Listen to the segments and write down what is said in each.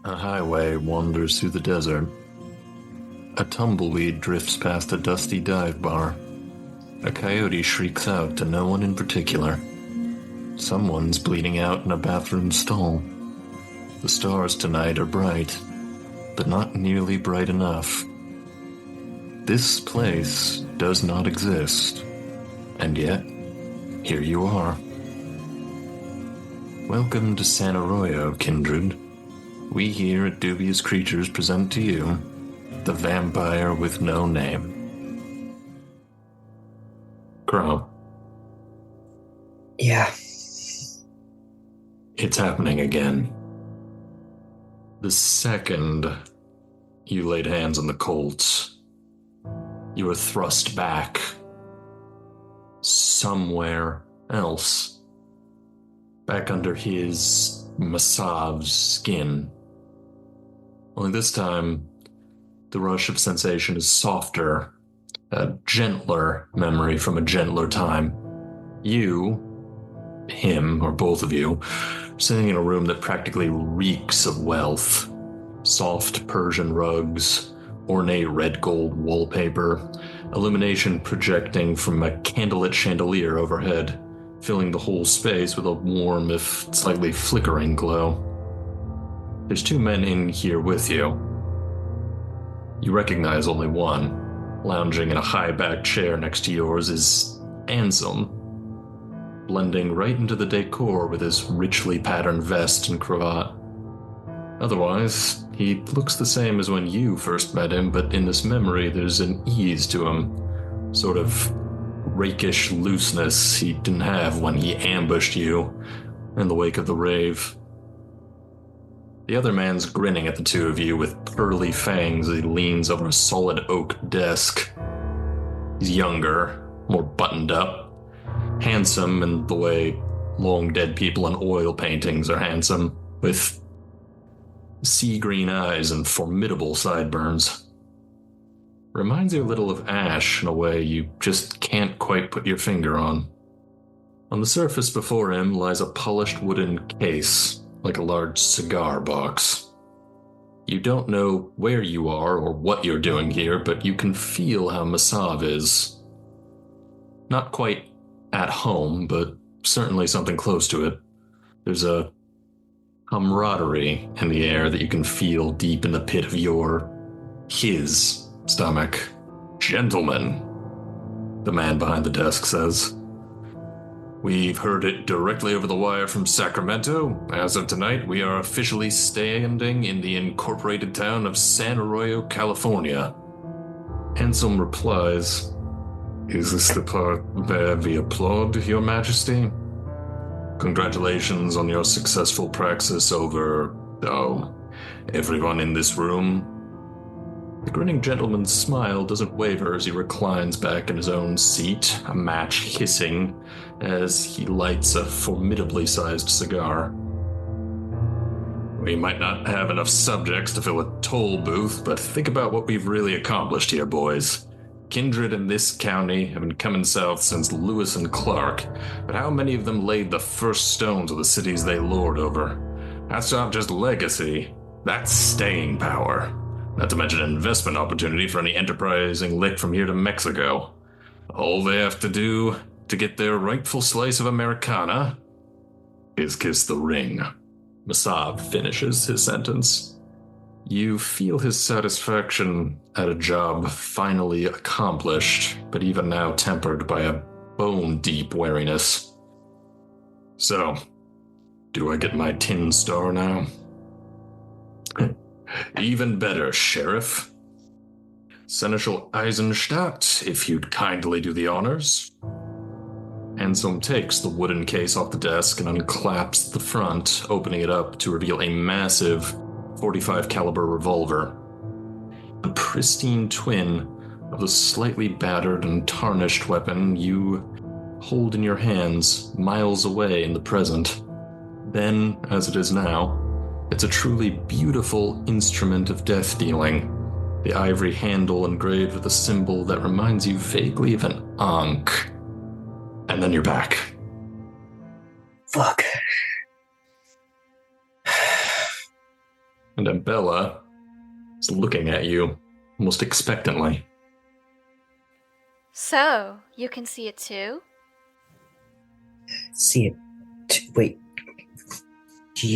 A highway wanders through the desert. A tumbleweed drifts past a dusty dive bar. A coyote shrieks out to no one in particular. Someone's bleeding out in a bathroom stall. The stars tonight are bright, but not nearly bright enough. This place does not exist, and yet, here you are. Welcome to San Arroyo, kindred. We here at Dubious Creatures present to you the vampire with no name. Crowe. Yeah. It's happening again. The second you laid hands on the Colts, you were thrust back somewhere else. Back under his Masav's skin. Only this time, the rush of sensation is softer, a gentler memory from a gentler time. You, him, or both of you, sitting in a room that practically reeks of wealth. Soft Persian rugs, ornate red gold wallpaper, illumination projecting from a candlelit chandelier overhead, filling the whole space with a warm, if slightly flickering glow. There's two men in here with you. You recognize only one. Lounging in a high-backed chair next to yours is Anselm, blending right into the decor with his richly patterned vest and cravat. Otherwise, he looks the same as when you first met him, but in this memory there's an ease to him, sort of rakish looseness he didn't have when he ambushed you in the wake of the rave. The other man's grinning at the two of you with pearly fangs as he leans over a solid oak desk. He's younger, more buttoned up, handsome in the way long dead people in oil paintings are handsome, with sea green eyes and formidable sideburns. Reminds you a little of Ash in a way you just can't quite put your finger on. On the surface before him lies a polished wooden case, like a large cigar box. You don't know where you are or what you're doing here, but you can feel how Masav is. Not quite at home, but certainly something close to it. There's a camaraderie in the air that you can feel deep in the pit of his stomach. Gentlemen, the man behind the desk says. We've heard it directly over the wire from Sacramento. As of tonight, we are officially standing in the incorporated town of San Arroyo, California. Anselm replies, Is this the part where we applaud, Your Majesty? Congratulations on your successful praxis over, everyone in this room. The grinning gentleman's smile doesn't waver as he reclines back in his own seat, a match hissing as he lights a formidably sized cigar. We might not have enough subjects to fill a toll booth, but think about what we've really accomplished here, boys. Kindred in this county have been coming south since Lewis and Clark, but how many of them laid the first stones of the cities they lord over? That's not just legacy, that's staying power. Not to mention an investment opportunity for any enterprising lick from here to Mexico. All they have to do to get their rightful slice of Americana is kiss the ring. Masav finishes his sentence. You feel his satisfaction at a job finally accomplished, but even now tempered by a bone-deep wariness. So, do I get my tin star now? Even better, Sheriff. Seneschal Eisenstadt, if you'd kindly do the honors. Anselm takes the wooden case off the desk and unclaps the front, opening it up to reveal a massive .45 caliber revolver. A pristine twin of the slightly battered and tarnished weapon you hold in your hands miles away in the present. Then, as it is now, it's a truly beautiful instrument of death-dealing, the ivory handle engraved with a symbol that reminds you vaguely of an ankh. And then you're back. Fuck. and Ambella is looking at you almost expectantly. So, you can see it too? See it. Wait. Do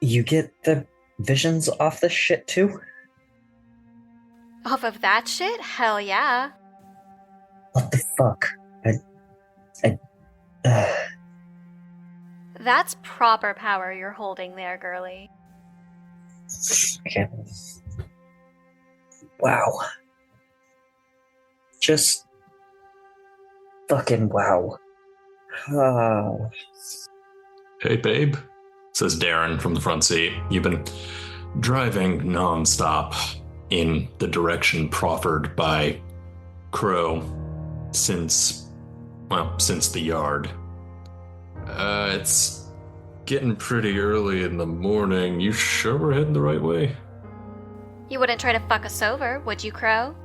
you get the visions off this shit too? Off of that shit? Hell yeah. What the fuck? That's proper power you're holding there, girly. Okay. Wow. Just fucking wow. Hey, babe, says Darren from the front seat. You've been driving nonstop in the direction proffered by Crowe since the yard. It's getting pretty early in the morning. You sure we're heading the right way? You wouldn't try to fuck us over, would you, Crowe?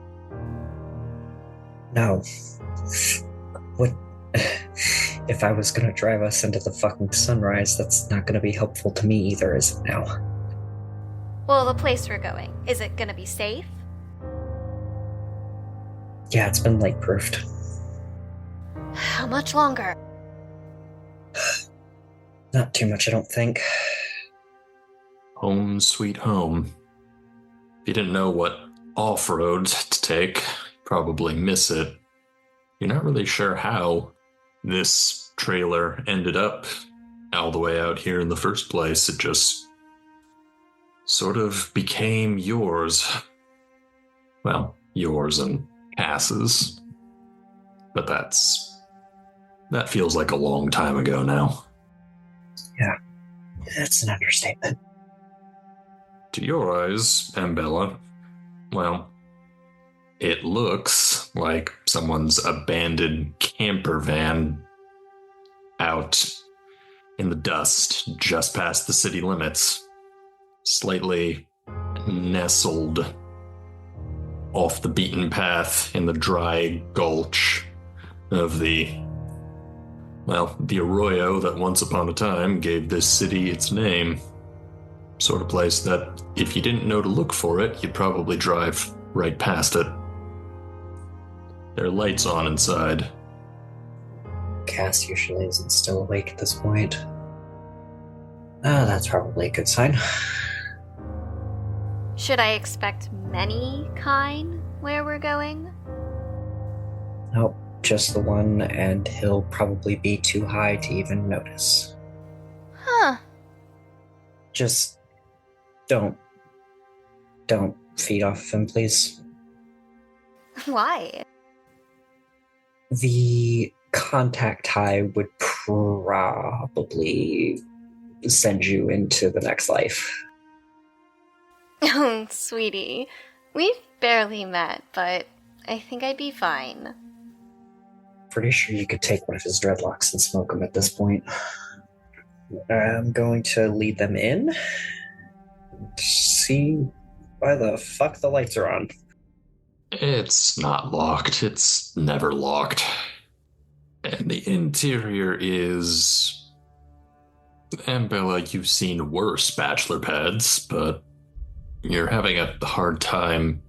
No. What? If I was gonna drive us into the fucking sunrise, that's not gonna be helpful to me either, is it now? Well, the place we're going, is it gonna be safe? Yeah, it's been light-proofed. How much longer? Not too much, I don't think. Home sweet home. If you didn't know what off-road to take, you'd probably miss it. You're not really sure how this trailer ended up all the way out here in the first place. It just sort of became yours. Well, yours and Cass's. But that feels like a long time ago now. Yeah, that's an understatement. To your eyes, Ambella, well, it looks like someone's abandoned camper van out in the dust just past the city limits, slightly nestled off the beaten path in the dry gulch of the arroyo that once upon a time gave this city its name. Sort of place that, if you didn't know to look for it, you'd probably drive right past it. There are lights on inside. Cass usually isn't still awake at this point. That's probably a good sign. Should I expect many kind where we're going? Nope, just the one, and he'll probably be too high to even notice. Huh. Just don't feed off of him, please. Why? The contact high would probably send you into the next life. Oh, sweetie. We've barely met, but I think I'd be fine. Pretty sure you could take one of his dreadlocks and smoke them at this point. I'm going to lead them in. See why the fuck the lights are on. It's not locked. It's never locked. And the interior is... Ambella, you've seen worse bachelor pads, but you're having a hard time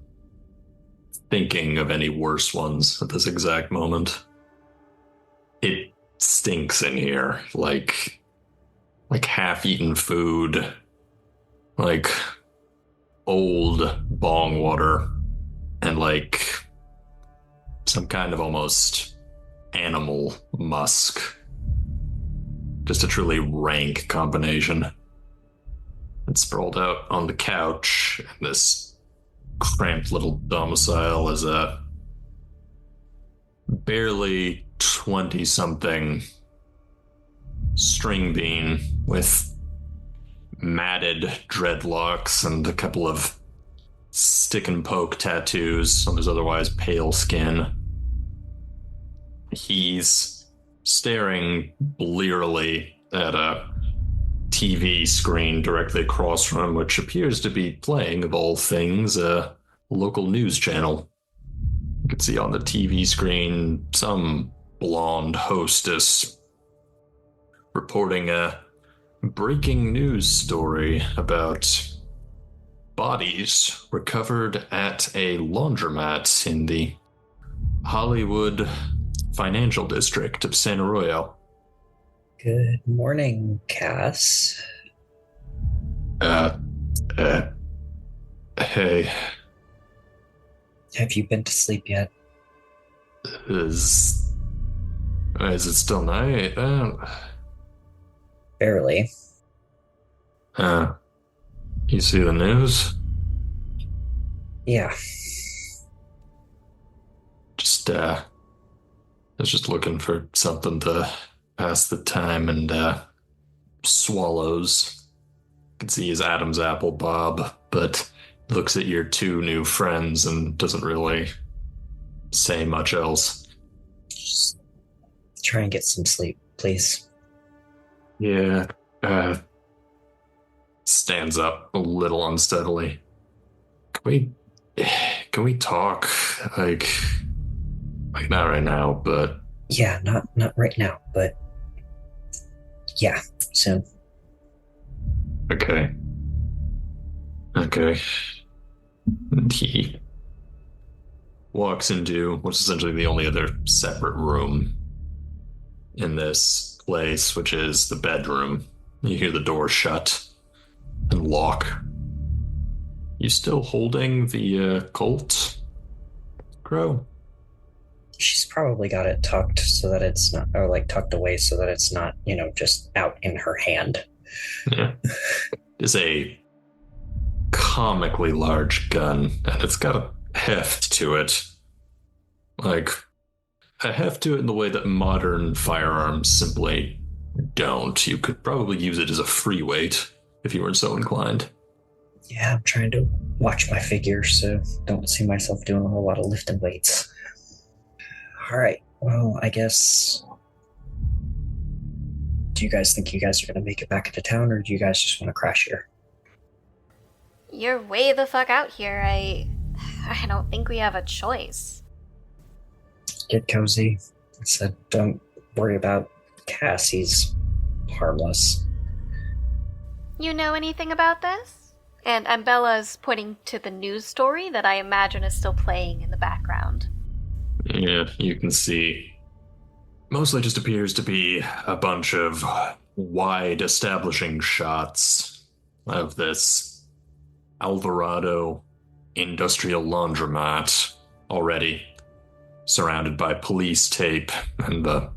thinking of any worse ones at this exact moment. It stinks in here, like half-eaten food, like old bong water, and like some kind of almost animal musk. Just a truly rank combination. And sprawled out on the couch in this cramped little domicile is a barely 20-something string bean with matted dreadlocks and a couple of stick and poke tattoos on his otherwise pale skin. He's staring blearily at a TV screen directly across from him, which appears to be playing, of all things, a local news channel. You can see on the TV screen some blonde hostess reporting a breaking news story about bodies recovered at a laundromat in the Hollywood financial district of San Arroyo. Good morning, Cass. Uh, uh, hey, Have you been to sleep yet? is is it still night? Barely. Uh, you see the news? Yeah. I was just looking for something to pass the time, and swallows. You can see his Adam's apple Bob, but looks at your two new friends and doesn't really say much else. Just try and get some sleep, please. Yeah, stands up a little unsteadily. Can we talk? Like not right now, but Yeah, not right now, but yeah, soon. okay. Okay. And he walks into what's essentially the only other separate room in this place, which is the bedroom. You hear the door shut and lock. You still holding the Colt, Crowe? She's probably got it tucked so that it's not, or like tucked away so that it's not, just out in her hand. Yeah. It's a comically large gun, and it's got a heft to it. Like, a heft to it in the way that modern firearms simply don't. You could probably use it as a free weight if you were so inclined. Yeah, I'm trying to watch my figure, so don't see myself doing a whole lot of lifting weights. All right, well, I guess. Do you guys think you guys are going to make it back into town, or do you guys just want to crash here? You're way the fuck out here. I don't think we have a choice. Get cozy. I said, don't worry about Cass. He's harmless. You know anything about this? And Ambella's pointing to the news story that I imagine is still playing in the background. Yeah, you can see. Mostly just appears to be a bunch of wide establishing shots of this Alvarado industrial laundromat already surrounded by police tape and the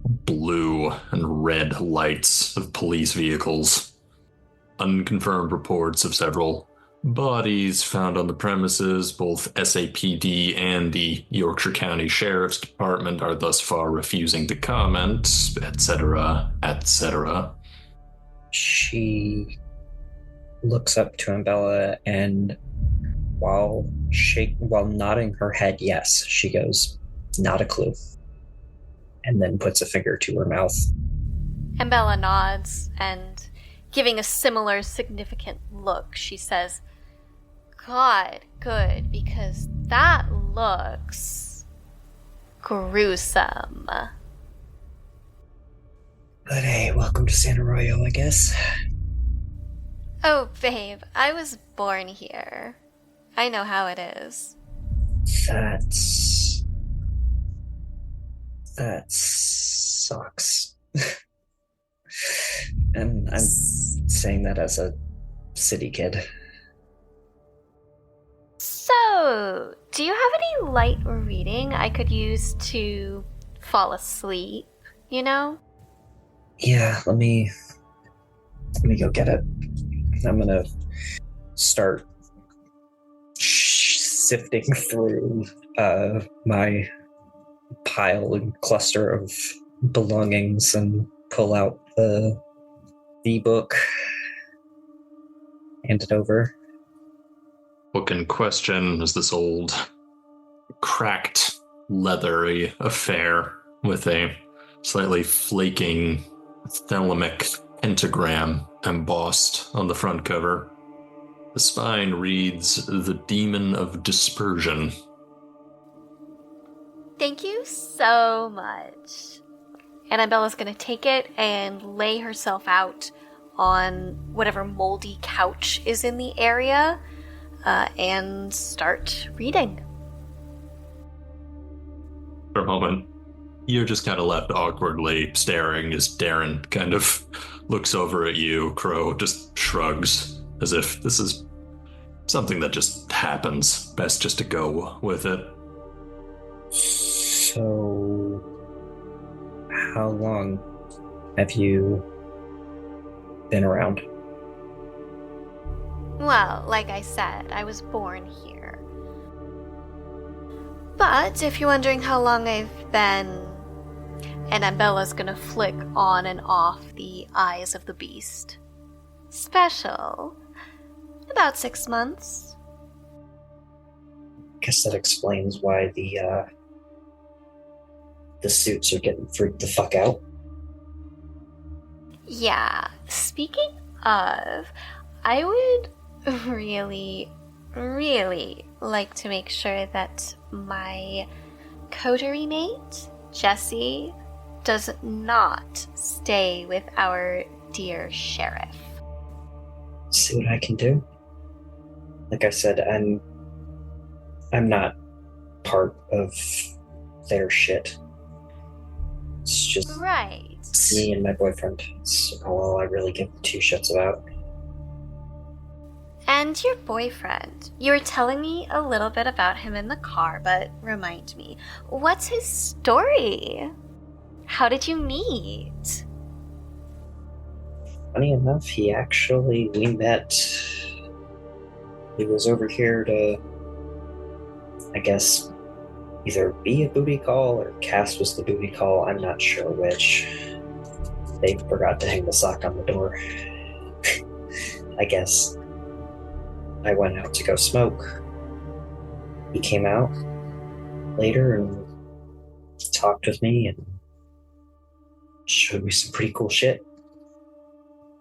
blue and red lights of police vehicles. Unconfirmed reports of several bodies found on the premises. Both SAPD and the Yorkshire County Sheriff's Department are thus far refusing to comment, etc., etc. She looks up to Ambella, and while nodding her head yes, she goes, "Not a clue," and then puts a finger to her mouth. Ambella nods, and giving a similar significant look, she says, "God, good, because that looks gruesome." But hey, welcome to San Arroyo, I guess. Oh, babe, I was born here. I know how it is. That sucks. And I'm saying that as a city kid. So, do you have any light reading I could use to fall asleep, you know? Yeah, let me go get it. I'm gonna start sifting through my pile and cluster of belongings and pull out the book, hand it over. Book in question is this old, cracked, leathery affair with a slightly flaking thelemic pentagram embossed on the front cover. The spine reads, "The Demon of Dispersion." Thank you so much. And Ambella's gonna take it and lay herself out on whatever moldy couch is in the area and start reading. For a moment, you're just kind of left awkwardly staring as Darren kind of looks over at you. Crowe just shrugs as if this is something that just happens. Best just to go with it. So, how long have you been around? Well, like I said, I was born here. But if you're wondering how long I've been, and Ambella's gonna flick on and off the eyes of the beast. Special. About 6 months. Guess that explains why the suits are getting freaked the fuck out. Yeah, speaking of, I would really, really like to make sure that my coterie mate, Jessie, does not stay with our dear sheriff. See what I can do? Like I said, I'm not part of their shit. It's just Right. me and my boyfriend. It's all I really give two shits about. And your boyfriend. You were telling me a little bit about him in the car, but remind me, what's his story? How did you meet? Funny enough, we met. He was over here to, I guess, either be a booty call or Cass was the booty call. I'm not sure which. They forgot to hang the sock on the door. I guess. I went out to go smoke. He came out later and talked with me and showed me some pretty cool shit.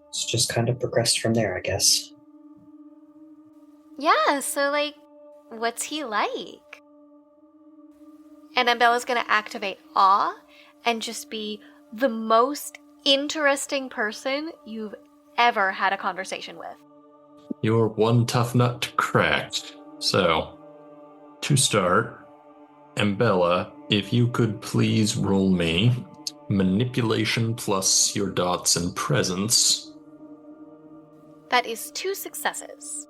It's just kind of progressed from there, I guess. Yeah, so, what's he like? And Ambella's gonna activate awe and just be the most interesting person you've ever had a conversation with. You're one tough nut to crack. So, to start, Ambella, if you could please roll me manipulation plus your dots and presence. That is 2 successes.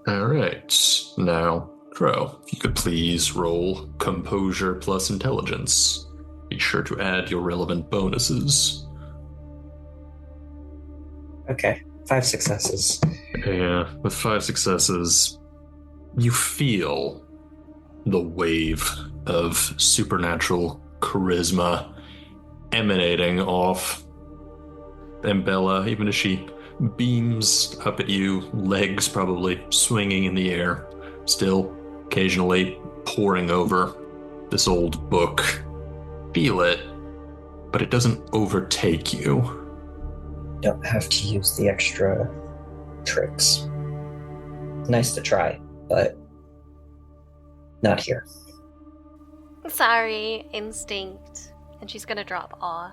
Alright, now, Crowe, if you could please roll composure plus intelligence. Be sure to add your relevant bonuses. Okay, 5 successes. Yeah, with 5 successes, you feel the wave of supernatural charisma emanating off Ambella, even as she beams up at you, legs probably swinging in the air, still occasionally poring over this old book. Feel it, but it doesn't overtake you. Don't have to use the extra tricks. Nice to try, but not here. Sorry, instinct. And she's gonna drop awe.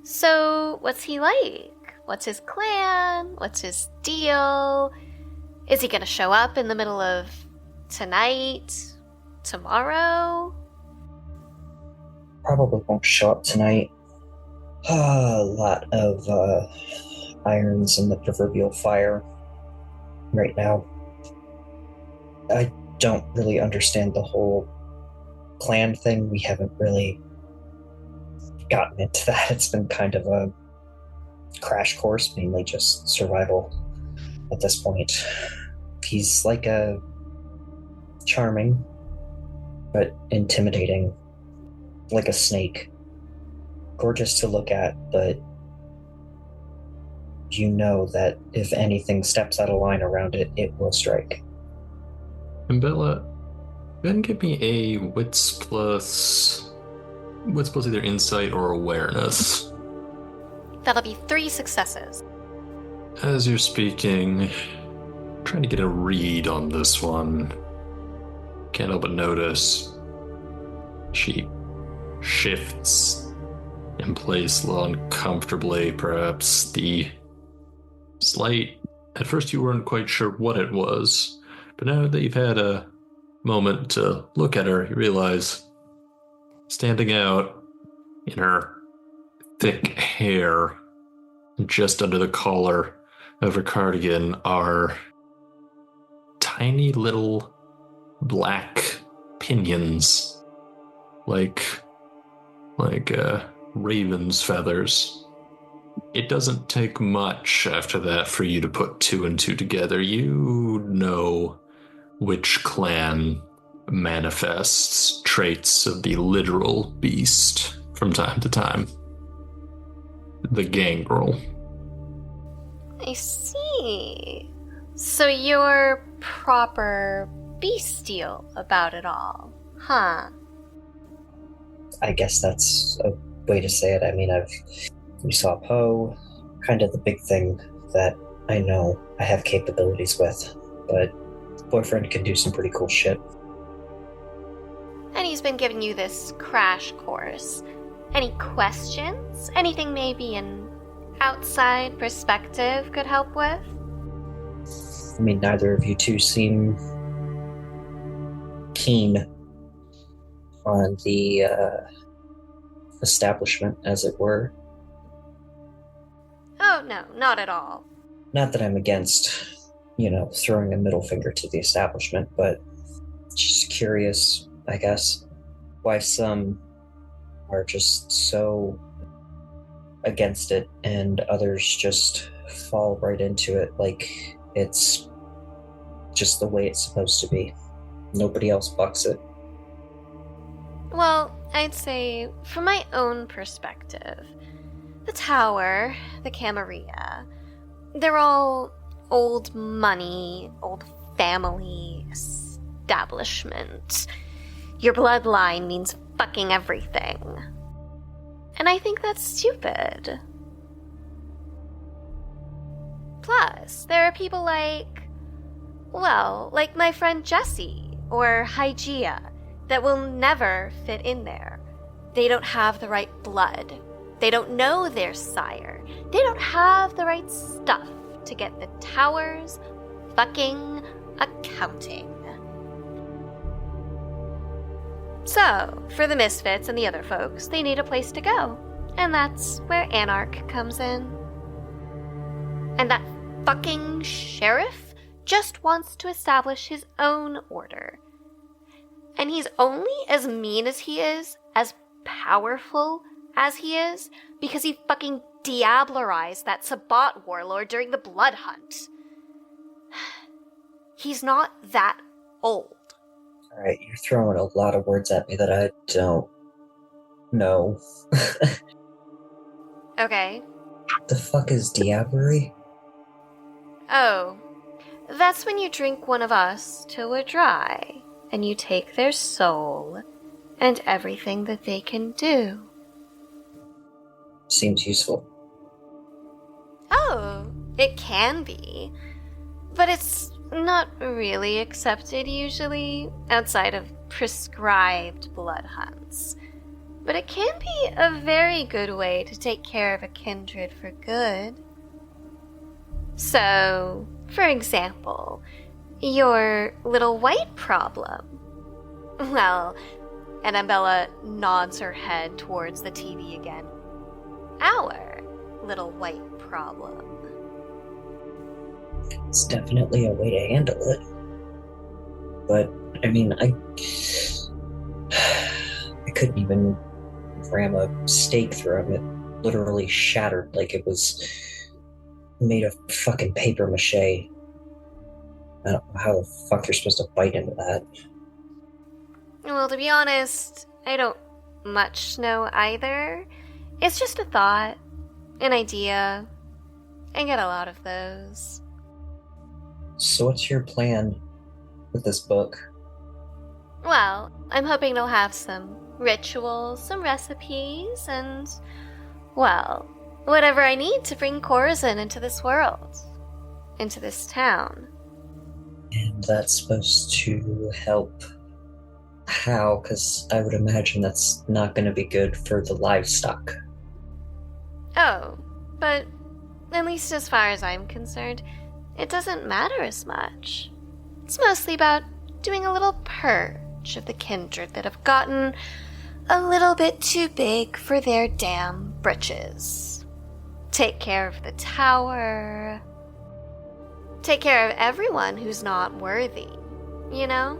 So, what's he like? What's his clan? What's his deal? Is he gonna show up in the middle of tonight? Tomorrow? Probably won't show up tonight. A lot of irons in the proverbial fire right now. I don't really understand the whole clan thing. We haven't really gotten into that. It's been kind of a crash course, mainly just survival at this point. He's like a charming but intimidating, like a snake. Gorgeous to look at, but you know that if anything steps out of line around it, it will strike. Ambella, go ahead and give me a wits plus either insight or awareness. That'll be 3 successes. As you're speaking, trying to get a read on this one. Can't help but notice she shifts in place a little uncomfortably, perhaps. The slight, at first you weren't quite sure what it was, but now that you've had a moment to look at her, you realize standing out in her thick hair, just under the collar of her cardigan, are tiny little black pinions, like raven's feathers. It doesn't take much after that for you to put two and two together. You know which clan manifests traits of the literal beast from time to time. The gangrel. I see. So you're proper bestial about it all, huh? I guess that's a way to say it. I mean, you saw Poe, kind of the big thing that I know I have capabilities with, but boyfriend can do some pretty cool shit. And he's been giving you this crash course. Any questions? Anything maybe an outside perspective could help with? I mean, neither of you two seem keen on the establishment, as it were. Oh, no, not at all. Not that I'm against, throwing a middle finger to the establishment, but just curious, I guess, why some are just so against it and others just fall right into it like it's just the way it's supposed to be. Nobody else bucks it. Well, I'd say, from my own perspective, the Tower, the Camarilla, they're all old money, old family establishment. Your bloodline means fucking everything. And I think that's stupid. Plus, there are people like my friend Jessie or Hygeia that will never fit in there. They don't have the right blood. They don't know their sire. They don't have the right stuff to get the Tower's fucking accounting. So, for the misfits and the other folks, they need a place to go. And that's where Anarch comes in. And that fucking sheriff just wants to establish his own order. And he's only as mean as he is, as powerful as he is, because he fucking diablerized that Sabbat warlord during the blood hunt. He's not that old. Alright, you're throwing a lot of words at me that I don't know. Okay. What the fuck is diablerie? Oh, that's when you drink one of us till we're dry, and you take their soul and everything that they can do. Seems useful. Oh, it can be. But it's not really accepted usually, outside of prescribed blood hunts. But it can be a very good way to take care of a kindred for good. So, for example, your little white problem. Well, and Ambella nods her head towards the TV again. Our little white problem. It's definitely a way to handle it. But, I mean, I couldn't even ram a stake through him. It literally shattered like it was made of fucking paper mache. I don't know how the fuck you're supposed to bite into that. Well, to be honest, I don't much know either. It's just a thought, an idea. I get a lot of those. So what's your plan with this book? Well, I'm hoping to have some rituals, some recipes, and, well, whatever I need to bring Corazon into this world, into this town. And that's supposed to help how? Because I would imagine that's not going to be good for the livestock. Oh, but at least as far as I'm concerned, it doesn't matter as much. It's mostly about doing a little purge of the kindred that have gotten a little bit too big for their damn britches. Take care of the tower. Take care of everyone who's not worthy, you know?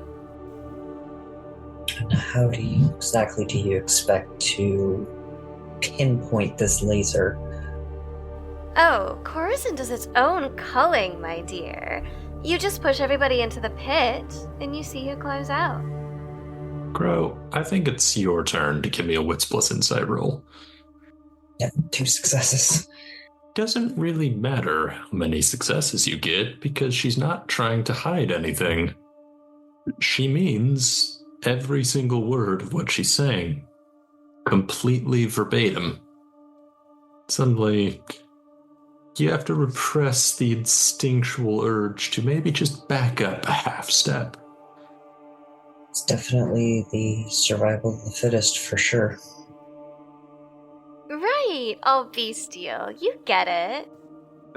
And how exactly do you expect to pinpoint this laser? Oh, Corazon does its own culling, my dear. You just push everybody into the pit, and you see who climbs out. Crowe, I think it's your turn to give me a Wits plus Insight roll. Yeah, 2 successes. Doesn't really matter how many successes you get, because she's not trying to hide anything. She means every single word of what she's saying. Completely verbatim. Suddenly, you have to repress the instinctual urge to maybe just back up a half step. It's definitely the survival of the fittest for sure. Right, all bestial. You get it.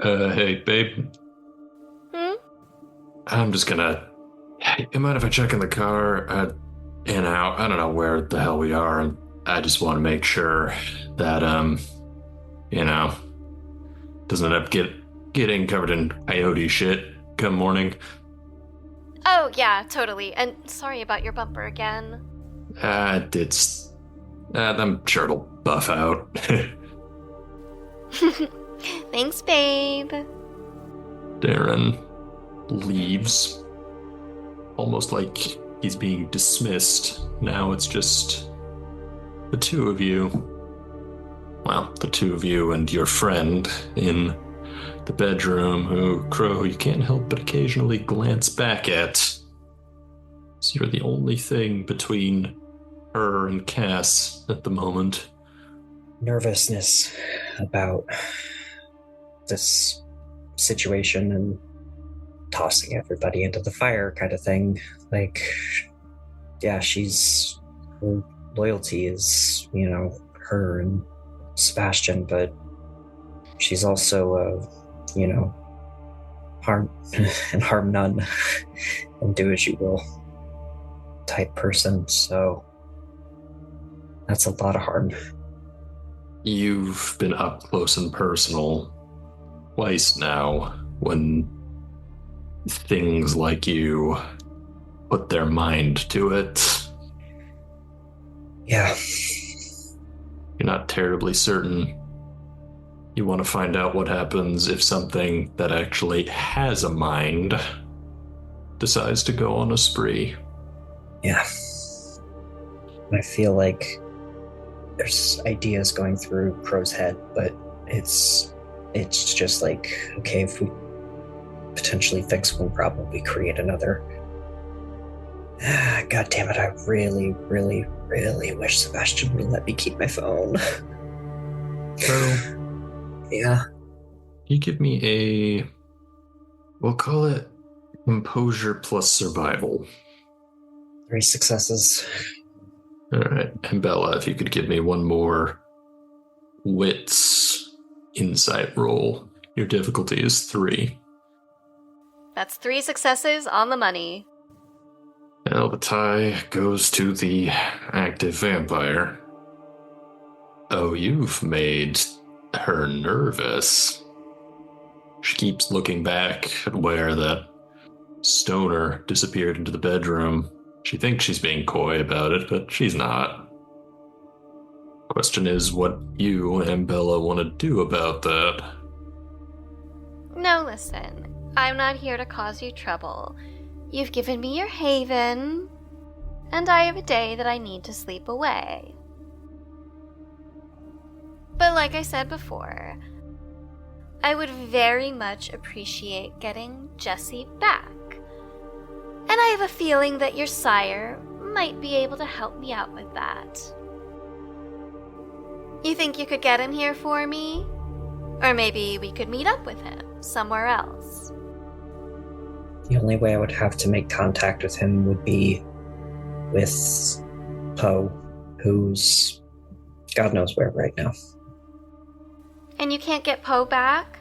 Hey, babe. I'm just gonna... Hey, you mind if I check in the car? In out. I don't know where the hell we are, and I just want to make sure that, doesn't end up getting covered in coyote shit come morning. Oh, yeah, totally. And sorry about your bumper again. I'm sure it'll buff out. Thanks, babe. Darren leaves. Almost like he's being dismissed. Now it's just the two of you. Well, the two of you and your friend in the bedroom who, Crowe, you can't help but occasionally glance back at. So you're the only thing between her and Cass at the moment. Nervousness about this situation and tossing everybody into the fire kind of thing. Like, yeah, her loyalty is, her and Sebastian, but she's also harm and harm none and do as you will type person, so that's a lot of harm. You've been up close and personal twice now when things like you put their mind to it. Yeah. You're not terribly certain. You want to find out what happens if something that actually has a mind decides to go on a spree. Yeah. I feel like there's ideas going through Crowe's head, but it's just like, okay, if we potentially fix one problem, we create another. God damn it, I really, really, really wish Sebastian would let me keep my phone. So, yeah. You give me we'll call it composure plus survival. 3 successes. All right, and Bella, if you could give me one more wits insight roll. Your difficulty is 3. That's 3 successes on the money. Well, the tie goes to the active vampire. Oh, you've made her nervous. She keeps looking back at where that stoner disappeared into the bedroom. She thinks she's being coy about it, but she's not. Question is what you and Bella want to do about that. No, listen. I'm not here to cause you trouble. You've given me your haven, and I have a day that I need to sleep away. But like I said before, I would very much appreciate getting Jesse back. And I have a feeling that your sire might be able to help me out with that. You think you could get him here for me? Or maybe we could meet up with him somewhere else. The only way I would have to make contact with him would be with Poe, who's God knows where right now. And you can't get Poe back?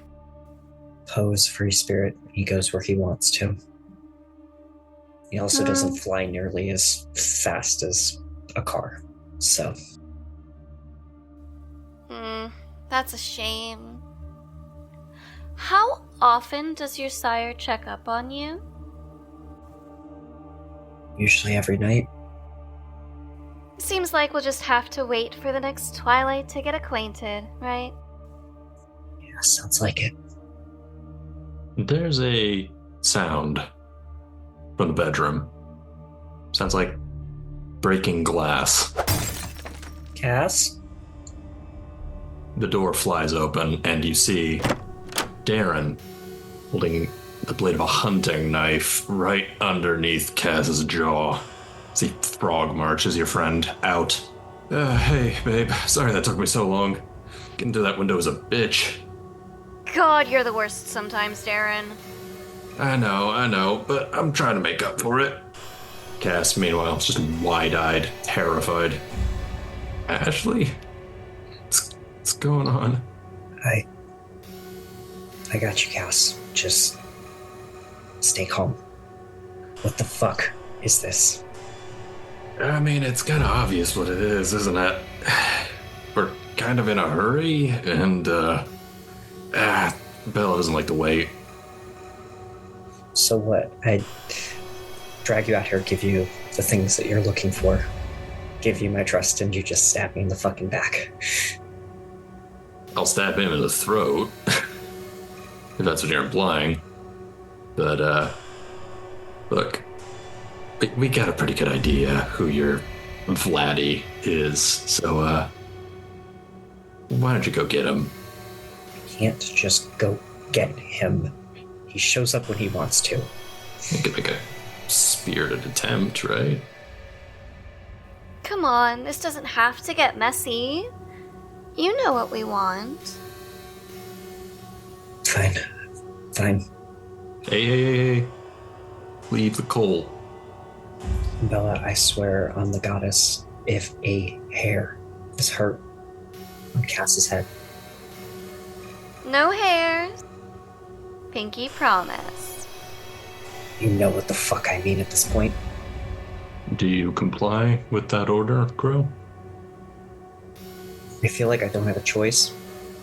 Poe is free spirit. He goes where he wants to. He also doesn't fly nearly as fast as a car. So. That's a shame. How often does your sire check up on you? Usually every night. Seems like we'll just have to wait for the next twilight to get acquainted, right? Yeah, sounds like it. There's a sound from the bedroom. Sounds like breaking glass. Cass? The door flies open, and you see Darren holding the blade of a hunting knife right underneath Cass's jaw. See Frog marches your friend out. Hey, babe. Sorry that took me so long. Getting through that window is a bitch. God, you're the worst sometimes, Darren. I know, but I'm trying to make up for it. Cass, meanwhile, is just wide-eyed, terrified. Ashley? What's going on? I got you, Cass. Just stay calm. What the fuck is this? I mean, it's kind of obvious what it is, isn't it? We're kind of in a hurry, and, Bella doesn't like to wait. So what? I drag you out here, give you the things that you're looking for, give you my trust, and you just stab me in the fucking back. I'll stab him in the throat, if that's what you're implying. But, look, we got a pretty good idea who your Vladdy is, so, why don't you go get him? Can't just go get him. He shows up when he wants to. You could make a spirited attempt, right? Come on, this doesn't have to get messy. You know what we want. Fine. Hey. Leave the coal. Bella, I swear on the goddess, if a hair is hurt on Cass's head. No hairs. Pinky promise. You know what the fuck I mean at this point. Do you comply with that order, Crowe? I feel like I don't have a choice,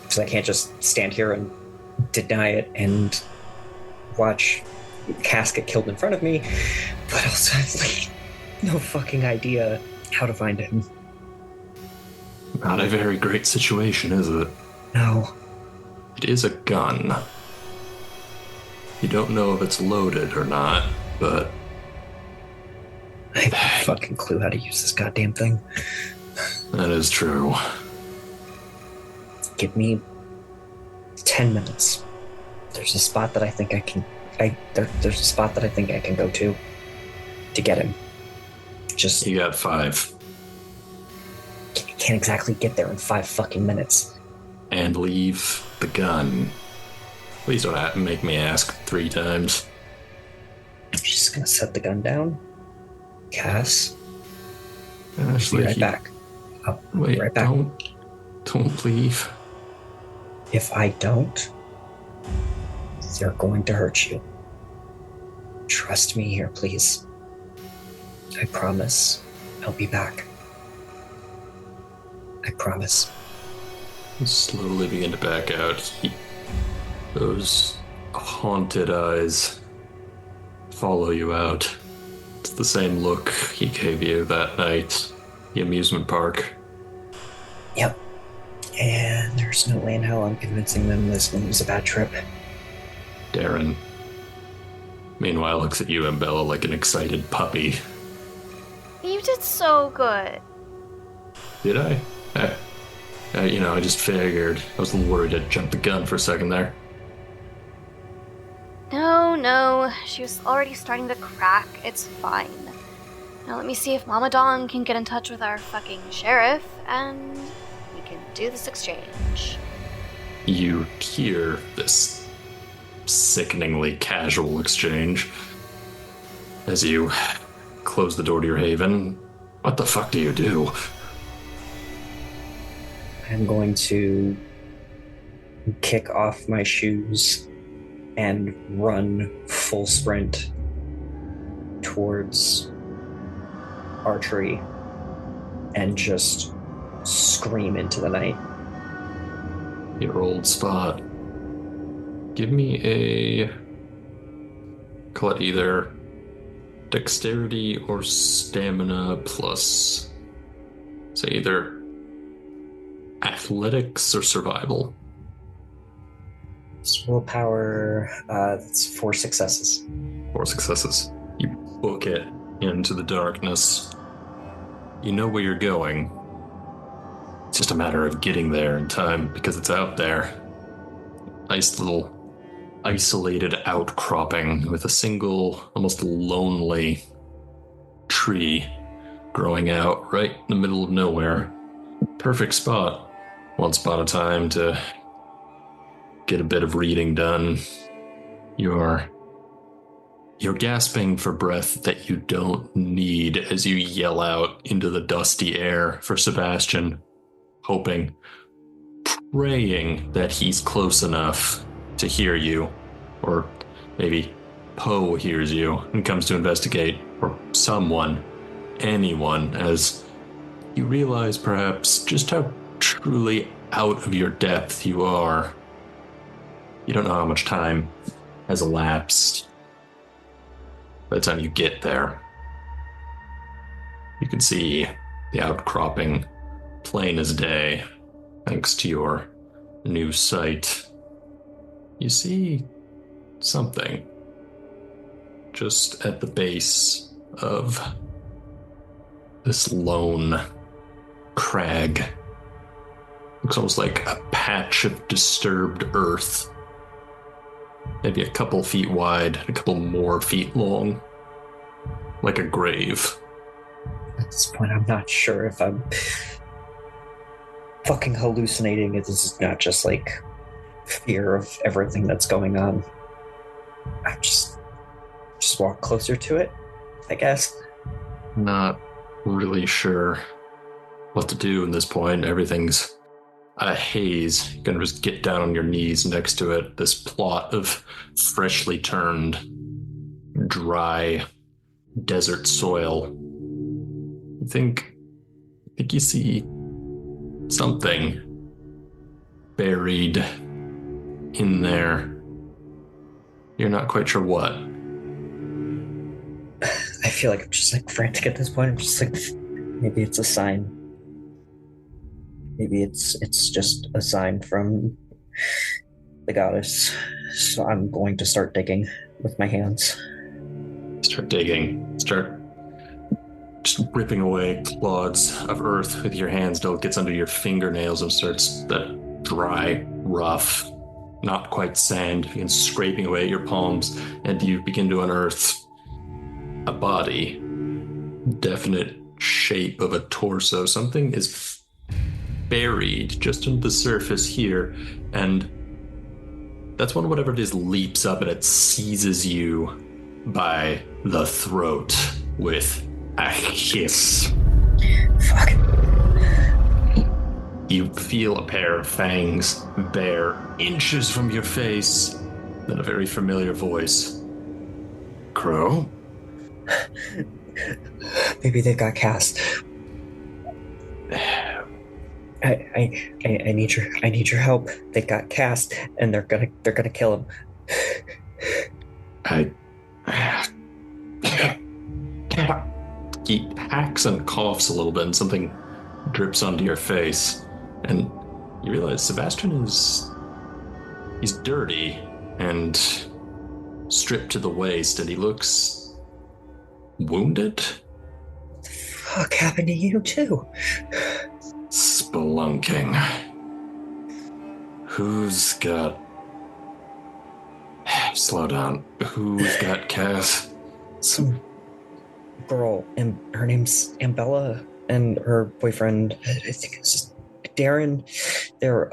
because I can't just stand here and deny it and watch Cass get killed in front of me, but also like, no fucking idea how to find him. Not a very great situation, is it? No. It is a gun. You don't know if it's loaded or not, but I have no fucking clue how to use this goddamn thing. that is true. Give me 10 minutes. There's a spot that I think I can. There's a spot that I think I can go to get him. Just You got 5. can't exactly get there in 5 fucking minutes. And leave the gun. Please don't make me ask 3 times. She's just gonna set the gun down. Cass, Ashley, be right back. I'll be Wait, right back. don't leave. If I don't, they're going to hurt you. Trust me here, please. I promise I'll be back. I promise. You slowly begin to back out. Those haunted eyes follow you out. It's the same look he gave you that night, the amusement park. Yep. And there's no way in hell I'm convincing them this one was a bad trip. Darren, meanwhile, looks at you and Bella like an excited puppy. You did so good. Did I? I just figured. I was a little worried I'd jumped the gun for a second there. No, she was already starting to crack. It's fine. Now let me see if Mama Dawn can get in touch with our fucking sheriff, and we can do this exchange. You hear this sickeningly casual exchange as you close the door to your haven. What the fuck do you do? I'm going to kick off my shoes and run full sprint towards archery and just scream into the night. Your old spot. Give me a... call it either dexterity or stamina plus, say, either athletics or survival. It's willpower, that's 4 successes. 4 successes. You book it into the darkness. You know where you're going. It's just a matter of getting there in time because it's out there. Nice little isolated outcropping with a single, almost lonely tree growing out right in the middle of nowhere. Perfect spot. Once upon a time to get a bit of reading done. You're gasping for breath that you don't need as you yell out into the dusty air for Sebastian, hoping, praying that he's close enough to hear you, or maybe Poe hears you and comes to investigate, or someone, anyone, as you realize perhaps just how truly out of your depth you are. You don't know how much time has elapsed by the time you get there. You can see the outcropping plain as day, thanks to your new sight. You see something just at the base of this lone crag. Looks almost like a patch of disturbed earth. Maybe a couple feet wide, a couple more feet long. Like a grave. At this point, I'm not sure if I'm fucking hallucinating. This is not just like fear of everything that's going on. I just walk closer to it, I guess. Not really sure what to do in this point. Everything's a haze. You're gonna just get down on your knees next to it. This plot of freshly turned, dry desert soil. You think you see something buried in there. You're not quite sure what. I feel like I'm just like frantic at this point. I'm just like, maybe it's a sign. Maybe it's just a sign from the goddess. So I'm going to start digging with my hands. Start digging. Start just ripping away clods of earth with your hands till it gets under your fingernails and starts that dry, rough, not quite sand. You begin scraping away at your palms, and you begin to unearth a body. Definite shape of a torso. Something is buried just under the surface here, and that's when whatever it is leaps up and it seizes you by the throat with a hiss. Fuck. You feel a pair of fangs bare inches from your face, then a very familiar voice. Crowe? Maybe they got cast. I need your help. They got cast, and they're gonna kill him. He hacks and coughs a little bit, and something drips onto your face, and you realize Sebastian he's dirty and stripped to the waist, and he looks wounded. What the fuck happened to you too? Spelunking. Who's got... Slow down. Who's got Cass? Some girl, and her name's Ambella, and her boyfriend, I think it's Darren. They're,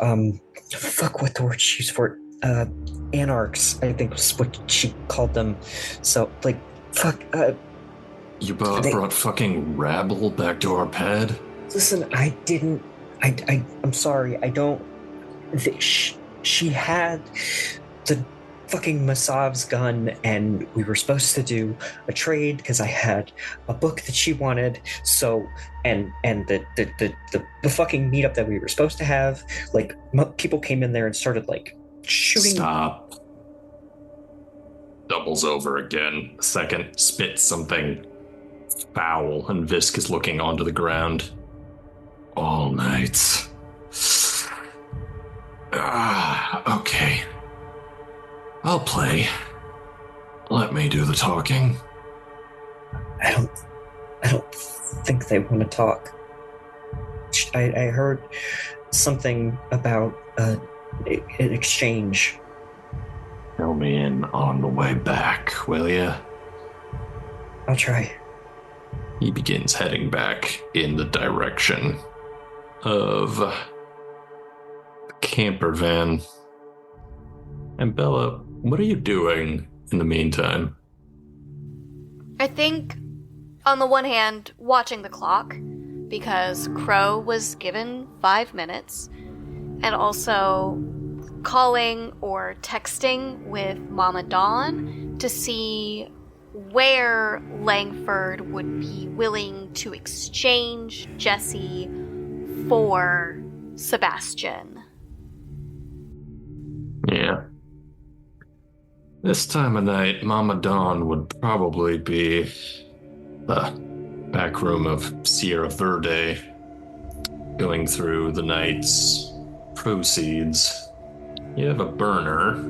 fuck what the word she used for it. Anarchs, I think was what she called them. So, like, fuck, You brought fucking rabble back to our pad? Listen, I'm sorry, I don't... she had the fucking Masav's gun, and we were supposed to do a trade because I had a book that she wanted. So, and the fucking meetup that we were supposed to have, like, people came in there and started like shooting. Stop. Doubles over again. Second, spits something foul, and Visk is looking onto the ground. All night. Okay. I'll play. Let me do the talking. I don't think they want to talk. I heard something about an exchange. Fill me in on the way back, will ya? I'll try. He begins heading back in the direction of the camper van. Ambella, what are you doing in the meantime? I think, on the one hand, watching the clock, because Crowe was given 5 minutes, and also calling or texting with Mama Dawn to see where Langford would be willing to exchange Jesse for Sebastian. Yeah. This time of night, Mama Dawn would probably be the back room of Sierra Verde, going through the night's proceeds. You have a burner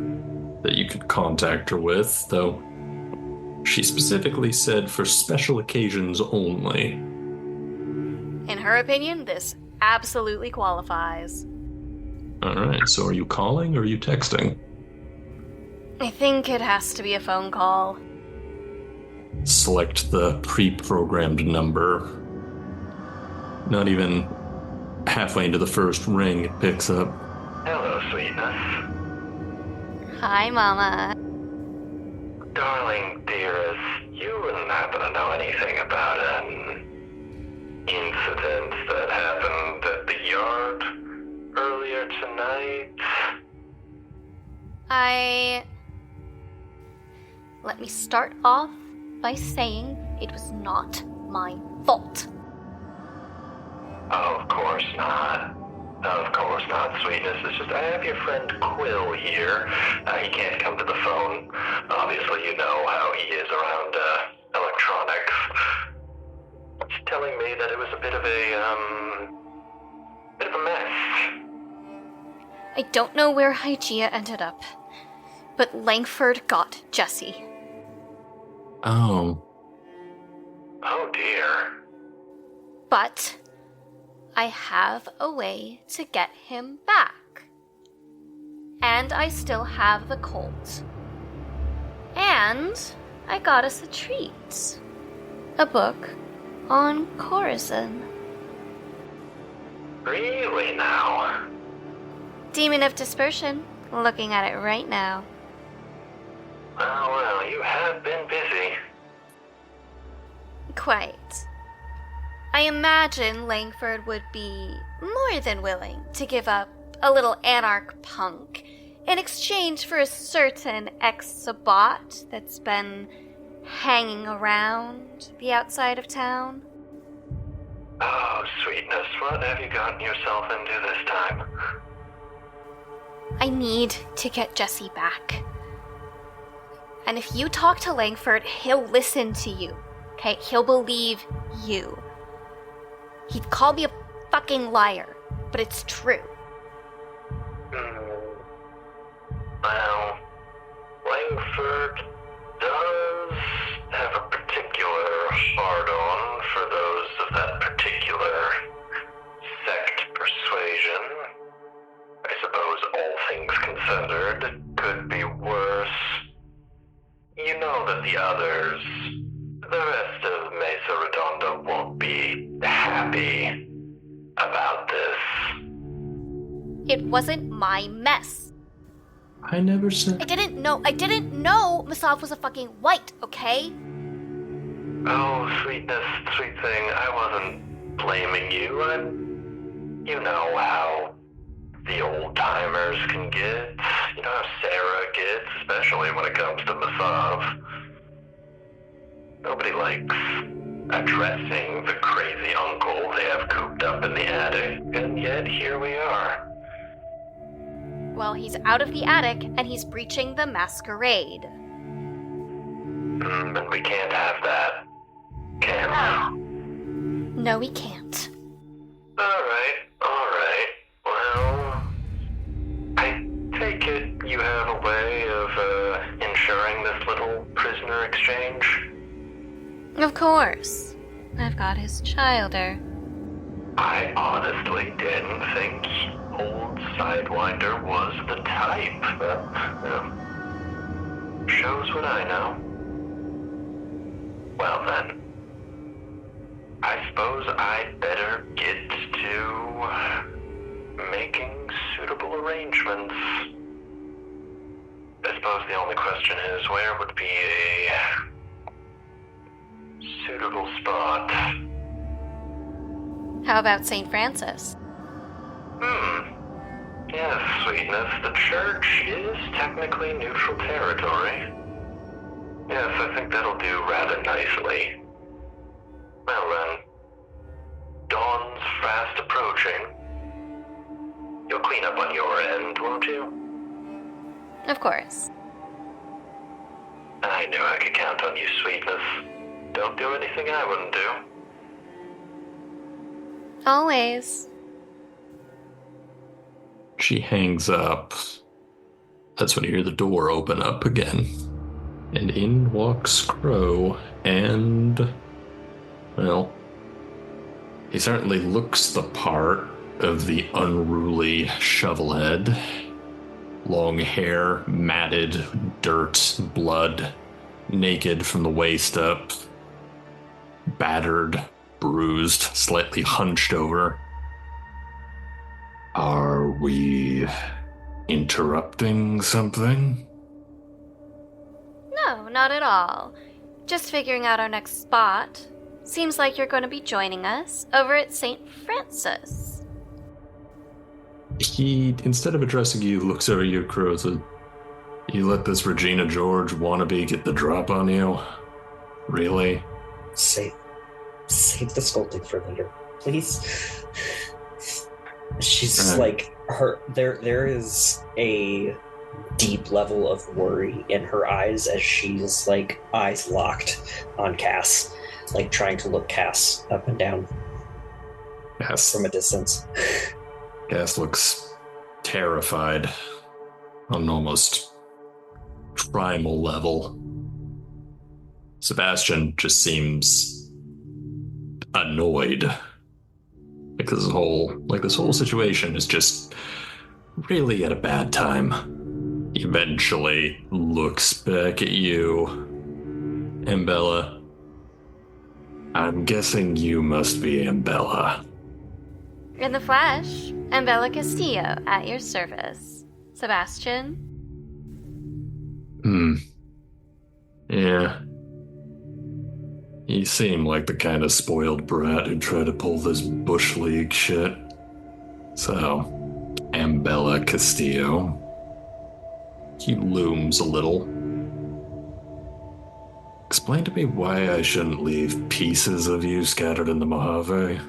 that you could contact her with, though she specifically said for special occasions only. In her opinion, this absolutely qualifies. Alright, so are you calling or are you texting? I think it has to be a phone call. Select the pre-programmed number. Not even halfway into the first ring, it picks up. Hello, sweetness. Hi, Mama. Darling, dearest, you wouldn't happen to know anything about an incident that happened at the yard earlier tonight? Let me start off by saying it was not my fault. Oh, of course not. Of course not, sweetness. It's just I have your friend Quill here. He can't come to the phone. Obviously, you know how he is around electronics. He's telling me that it was a bit of a mess. I don't know where Hygeia ended up, but Langford got Jesse. Oh. Oh dear. But I have a way to get him back. And I still have the Colt. And I got us a treat. A book on Corazon. Really now? Demon of Dispersion. Looking at it right now. Well, you have been busy. Quite. I imagine Langford would be more than willing to give up a little anarch punk in exchange for a certain ex-Sabbat that's been hanging around the outside of town. Oh, sweetness, what have you gotten yourself into this time? I need to get Jesse back. And if you talk to Langford, he'll listen to you. Okay? He'll believe you. He'd call me a fucking liar, but it's true. Well, Langford does have a particular hard-on for those of that particular sect persuasion. I suppose all things considered, it could be worse. You know that the others, the rest of Mesa Redonda, won't be happy about this. It wasn't my mess. I never said... I didn't know Masav was a fucking white, okay? Oh, sweetness, sweet thing, I wasn't blaming you. You know how the old timers can get. You know how Sarah gets, especially when it comes to Masav. Nobody likes addressing the crazy uncle they have cooped up in the attic, and yet here we are. Well, he's out of the attic, and he's breaching the masquerade. And we can't have that. Can we? No, we can't. Alright. Well, I take it you have a way of ensuring this little prisoner exchange? Of course. I've got his childer. I honestly didn't think old Sidewinder was the type. Shows what I know. Well then, I suppose I'd better get to making suitable arrangements. I suppose the only question is, where would be a suitable spot? How about St. Francis? Yes, sweetness. The church is technically neutral territory. Yes, I think that'll do rather nicely. Well then, dawn's fast approaching. You'll clean up on your end, won't you? Of course. I knew I could count on you, sweetness. Don't do anything I wouldn't do. Always. She hangs up. That's when you hear the door open up again. And in walks Crowe, and, well, he certainly looks the part of the unruly shovelhead. Long hair, matted, dirt, blood, naked from the waist up, battered, bruised, slightly hunched over. Are we interrupting something? No, not at all. Just figuring out our next spot. Seems like you're going to be joining us over at St. Francis. He, instead of addressing you, looks over you, Crowe, and says, "You let this Regina George wannabe get the drop on you? Really?" Save the scolding for later, please. She's like her. There is a deep level of worry in her eyes as she's like eyes locked on Cass, like trying to look Cass up and down. Yes. From a distance. Cass looks terrified on an almost primal level. Sebastian just seems annoyed. This whole situation is just really at a bad time. He eventually looks back at you. Ambella. I'm guessing you must be Ambella. In the flesh, Ambella Castillo at your service. Sebastian? Yeah. You seem like the kind of spoiled brat who'd try to pull this Bush League shit. So, Ambella Castillo. He looms a little. Explain to me why I shouldn't leave pieces of you scattered in the Mojave.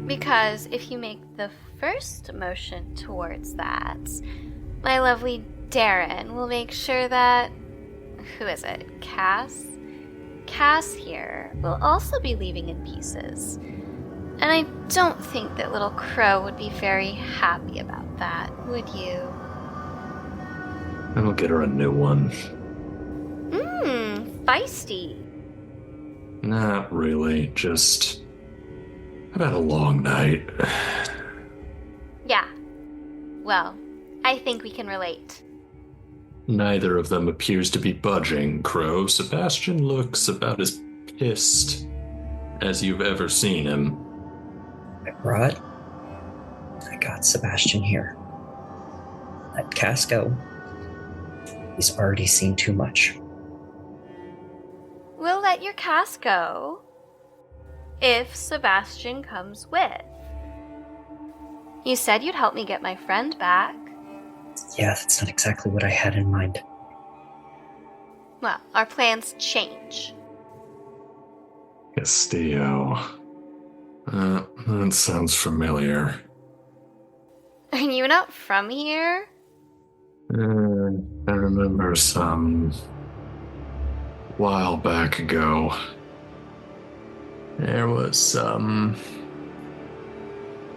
Because if you make the first motion towards that, my lovely Darren will make sure that... Who is it? Cass? Cass here will also be leaving in pieces. And I don't think that little Crowe would be very happy about that, would you? I'll get her a new one. Feisty. Not really, just... I've had a long night. Yeah. Well, I think we can relate. Neither of them appears to be budging, Crowe. Sebastian looks about as pissed as you've ever seen him. I got Sebastian here. Let Cass go. He's already seen too much. We'll let your Cass go if Sebastian comes with. You said you'd help me get my friend back. Yeah, that's not exactly what I had in mind. Well, our plans change. Castillo. That sounds familiar. Are you not from here? I remember some while back ago. There was some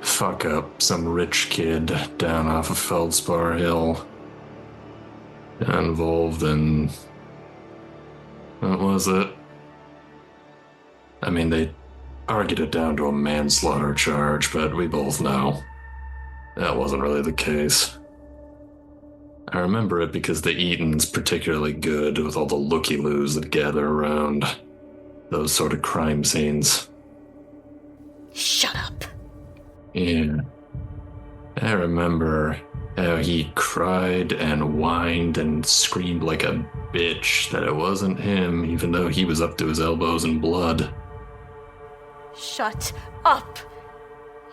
fuck up, some rich kid down off of Feldspar Hill involved in, what was it? I mean, they argued it down to a manslaughter charge, but we both know that wasn't really the case. I remember it because the Eaton's particularly good with all the looky-loos that gather around those sort of crime scenes. Shut up. Yeah. I remember how he cried and whined and screamed like a bitch that it wasn't him, even though he was up to his elbows in blood. Shut up.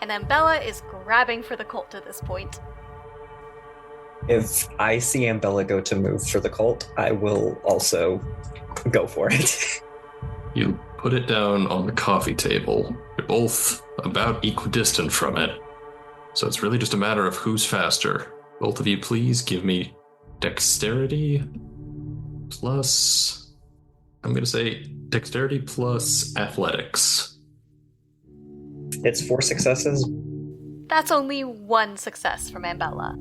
And Ambella is grabbing for the Colt at this point. If I see Ambella go to move for the Colt, I will also go for it. You put it down on the coffee table. You're both about equidistant from it. So it's really just a matter of who's faster. Both of you, please give me dexterity plus... I'm going to say dexterity plus athletics. It's 4 successes. That's only 1 success from Ambella.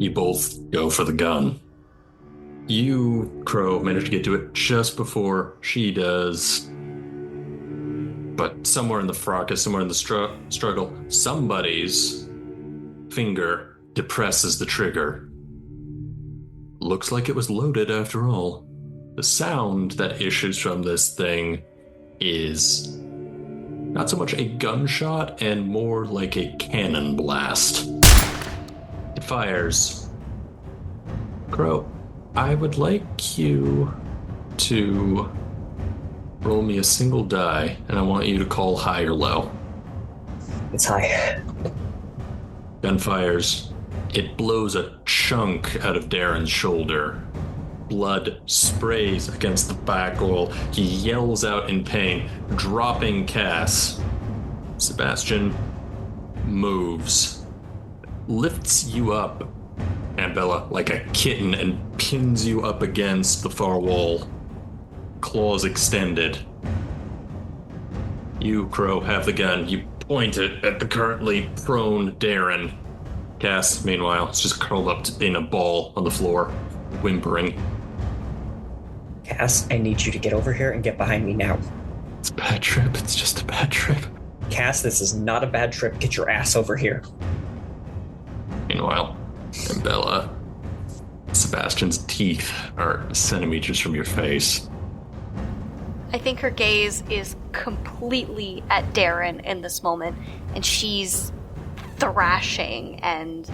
You both go for the gun. You, Crow, manage to get to it just before she does. But somewhere in the fracas, somewhere in the struggle, somebody's finger depresses the trigger. Looks like it was loaded after all. The sound that issues from this thing is not so much a gunshot and more like a cannon blast. It fires. Crow, I would like you to roll me a single die, and I want you to call high or low. It's high. Gun fires. It blows a chunk out of Darren's shoulder. Blood sprays against the back wall. He yells out in pain, dropping Cass. Sebastian moves, lifts you up, Ambella, like a kitten, and pins you up against the far wall. Claws extended. You, Crow, have the gun. You point it at the currently prone Darren. Cass, meanwhile, is just curled up in a ball on the floor, whimpering. Cass, I need you to get over here and get behind me now. It's a bad trip. It's just a bad trip. Cass, this is not a bad trip. Get your ass over here. Meanwhile, Ambella, Sebastian's teeth are centimeters from your face. I think her gaze is completely at Darren in this moment, and she's thrashing and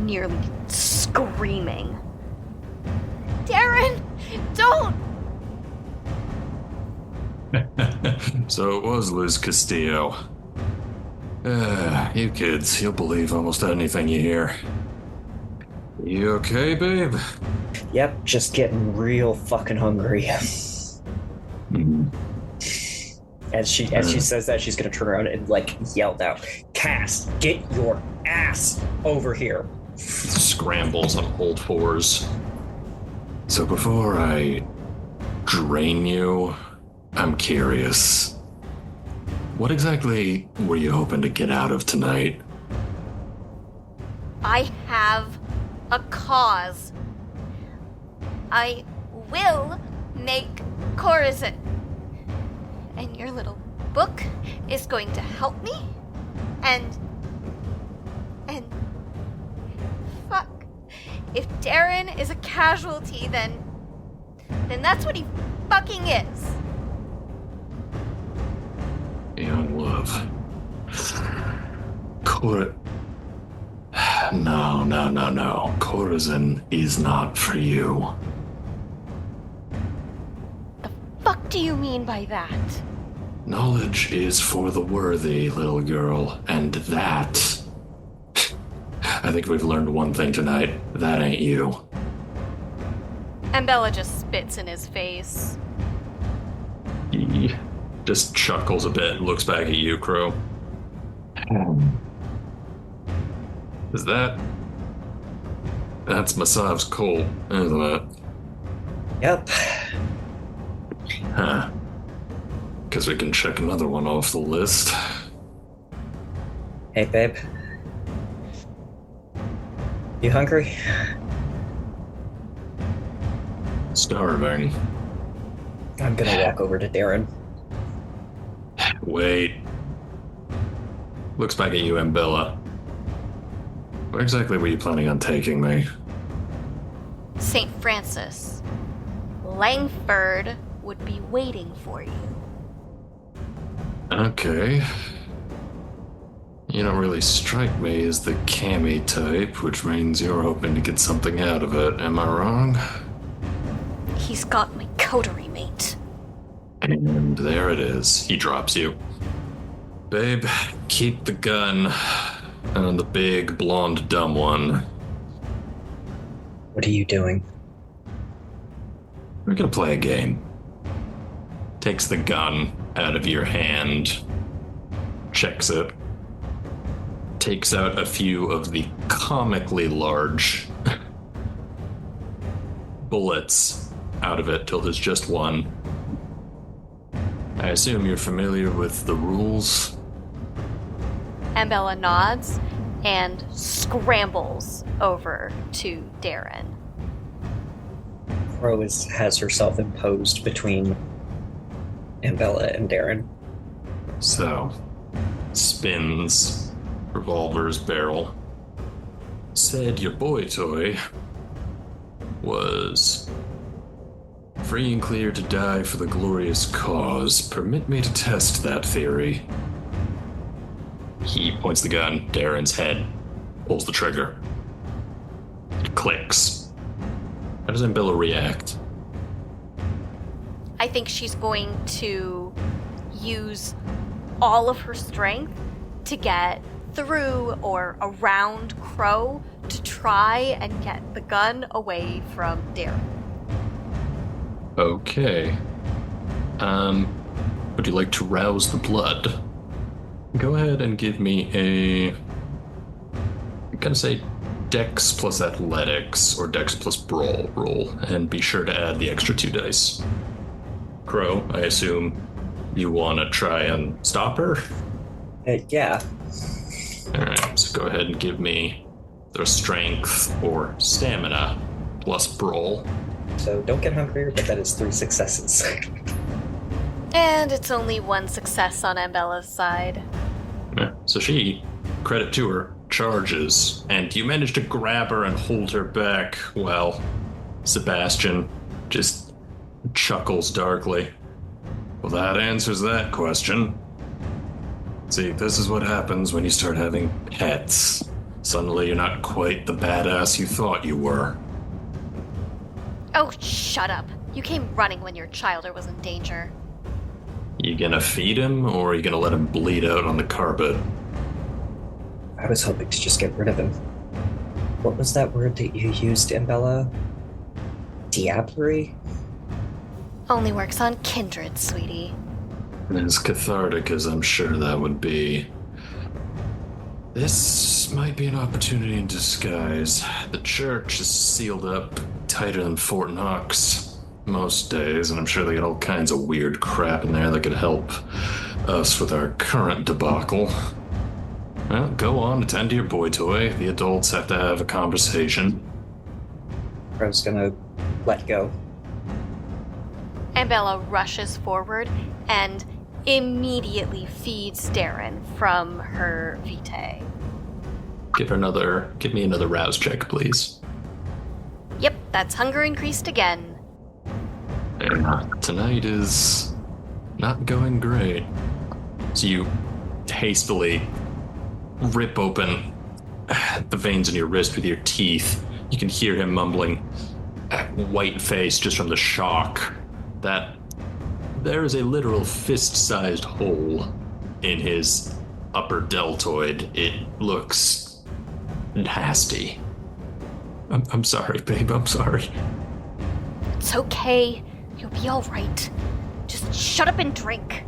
nearly screaming. Darren, don't! So it was Liz Castillo. You kids, you'll believe almost anything you hear. You okay, babe? Yep, just getting real fucking hungry. As she says that, she's gonna turn around and yell out, Cass, get your ass over here. Scrambles on all fours. So before I drain you, I'm curious. What exactly were you hoping to get out of tonight? I have a cause. I will make Corazon. And your little book is going to help me. And fuck. If Darren is a casualty, then that's what he fucking is. Young love. No. Corazon is not for you. The fuck do you mean by that? Knowledge is for the worthy, little girl, and that I think we've learned one thing tonight. That ain't you. Ambella just spits in his face. He just chuckles a bit and looks back at you, Crowe. Is that... That's Masav's coal, isn't it? Yep. Huh. Because we can check another one off the list. Hey, babe. You hungry? Starving. I'm gonna walk over to Darren. Wait. Looks back at you, Ambella. Where exactly were you planning on taking me? St. Francis. Langford would be waiting for you. Okay. You don't really strike me as the Cammie type, which means you're hoping to get something out of it. Am I wrong? He's got my coterie mate. And there it is. He drops you. Babe, keep the gun. And the big, blonde, dumb one. What are you doing? We're gonna play a game. Takes the gun out of your hand. Checks it. Takes out a few of the comically large bullets out of it till there's just one. I assume you're familiar with the rules? Ambella nods and scrambles over to Darren. Crowe has herself imposed between Ambella and Darren. So, spins revolver's barrel. Said your boy toy was free and clear to die for the glorious cause. Permit me to test that theory. He points the gun, Darren's head, pulls the trigger. It clicks. How does Ambella react? I think she's going to use all of her strength to get through or around Crowe to try and get the gun away from Darren. Okay. Would you like to rouse the blood? Go ahead and give me I'm gonna say Dex plus Athletics or Dex plus Brawl roll, and be sure to add the extra 2 dice. Crowe, I assume you want to try and stop her? Yeah. Alright, so go ahead and give me the Strength or Stamina plus Brawl. So don't get hungrier, but that is 3 successes. And it's only 1 success on Ambella's side. Yeah, so she, credit to her, charges, and you manage to grab her and hold her back while Sebastian just chuckles darkly. Well, that answers that question. See, this is what happens when you start having pets. Suddenly you're not quite the badass you thought you were. Oh, shut up. You came running when your childer was in danger. You gonna feed him, or are you gonna let him bleed out on the carpet? I was hoping to just get rid of him. What was that word that you used, Ambella? Diablerie? Only works on kindred, sweetie. As cathartic as I'm sure that would be. This might be an opportunity in disguise. The church is sealed up tighter than Fort Knox most days, and I'm sure they got all kinds of weird crap in there that could help us with our current debacle. Well, go on, attend to your boy toy. The adults have to have a conversation. Crowe's gonna let go. Ambella rushes forward and immediately feeds Darren from her vitae. Give me another rouse check, please. Yep, that's hunger increased again. And tonight is not going great. So you hastily rip open the veins in your wrist with your teeth. You can hear him mumbling, white face just from the shock, that there is a literal fist-sized hole in his upper deltoid. It looks nasty. I'm sorry, babe, I'm sorry. It's okay. You'll be all right. Just shut up and drink.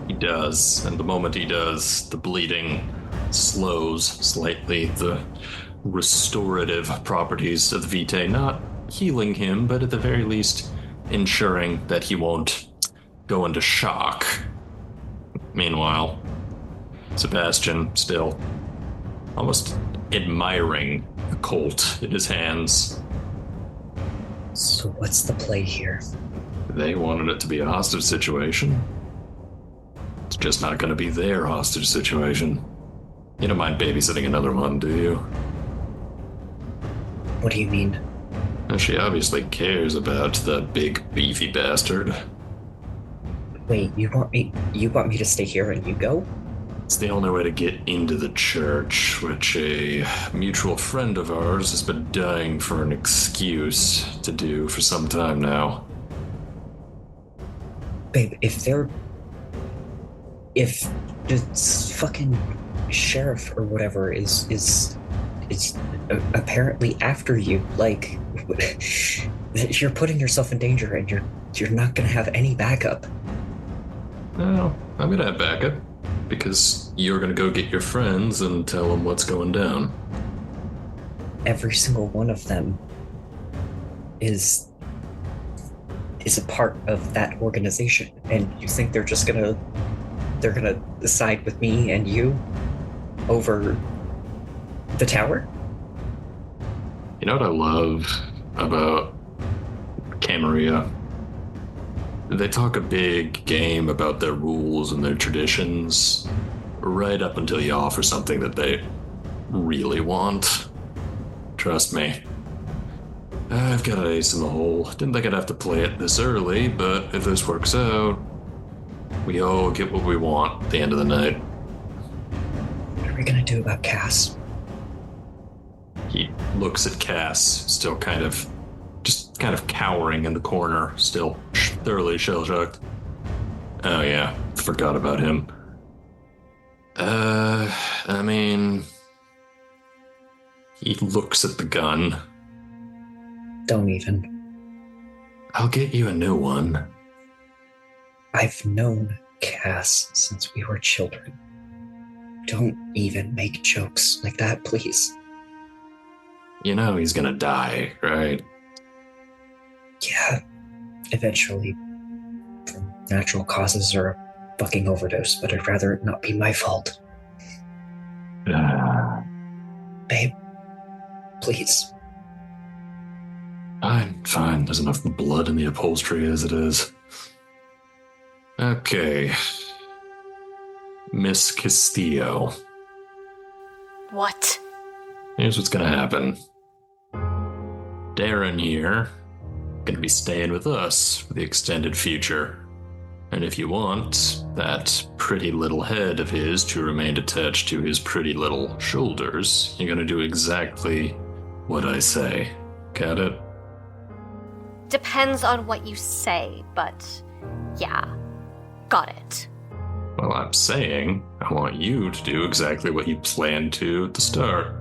He does, and the moment he does, the bleeding slows slightly. The restorative properties of the Vitae not healing him, but at the very least ensuring that he won't go into shock. Meanwhile, Sebastian still almost admiring the Colt in his hands. So what's the play here? They wanted it to be a hostage situation. It's just not going to be their hostage situation. You don't mind babysitting another one, do you? What do you mean? Well, she obviously cares about the big beefy bastard. Wait, you want me to stay here and you go? It's the only way to get into the church, which a mutual friend of ours has been dying for an excuse to do for some time now. Babe, if the fucking sheriff or whatever is apparently after you, like, you're putting yourself in danger and you're not gonna have any backup. No, I'm gonna have backup, because you're gonna go get your friends and tell them what's going down. Every single one of them is a part of that organization, and you think they're gonna side with me and you over the tower? You know what I love about Camarilla? They talk a big game about their rules and their traditions right up until you offer something that they really want. Trust me. I've got an ace in the hole. Didn't think I'd have to play it this early, but if this works out, we all get what we want at the end of the night. What are we gonna do about Cass? He looks at Cass, still kind of cowering in the corner, still thoroughly shell-shocked. Oh yeah, forgot about him. I mean... He looks at the gun. Don't even. I'll get you a new one. I've known Cass since we were children. Don't even make jokes like that, please. You know he's gonna die, right? Yeah, eventually. From natural causes or a fucking overdose, but I'd rather it not be my fault. Babe, please. Fine. There's enough blood in the upholstery as it is. Okay. Miss Castillo. What? Here's what's gonna happen. Darren here, gonna be staying with us for the extended future. And if you want that pretty little head of his to remain attached to his pretty little shoulders, you're gonna do exactly what I say. Got it? Depends on what you say, but yeah, got it. Well, I'm saying I want you to do exactly what you planned to at the start.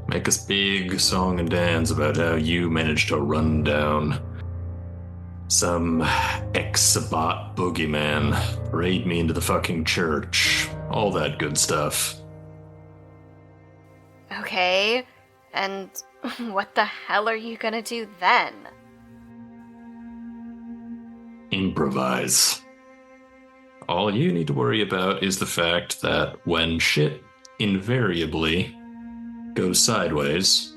Make us big song and dance about how you managed to run down some ex-Sabbat boogeyman, raid me into the fucking church, all that good stuff. Okay, and what the hell are you gonna do then? Improvise. All you need to worry about is the fact that when shit invariably goes sideways,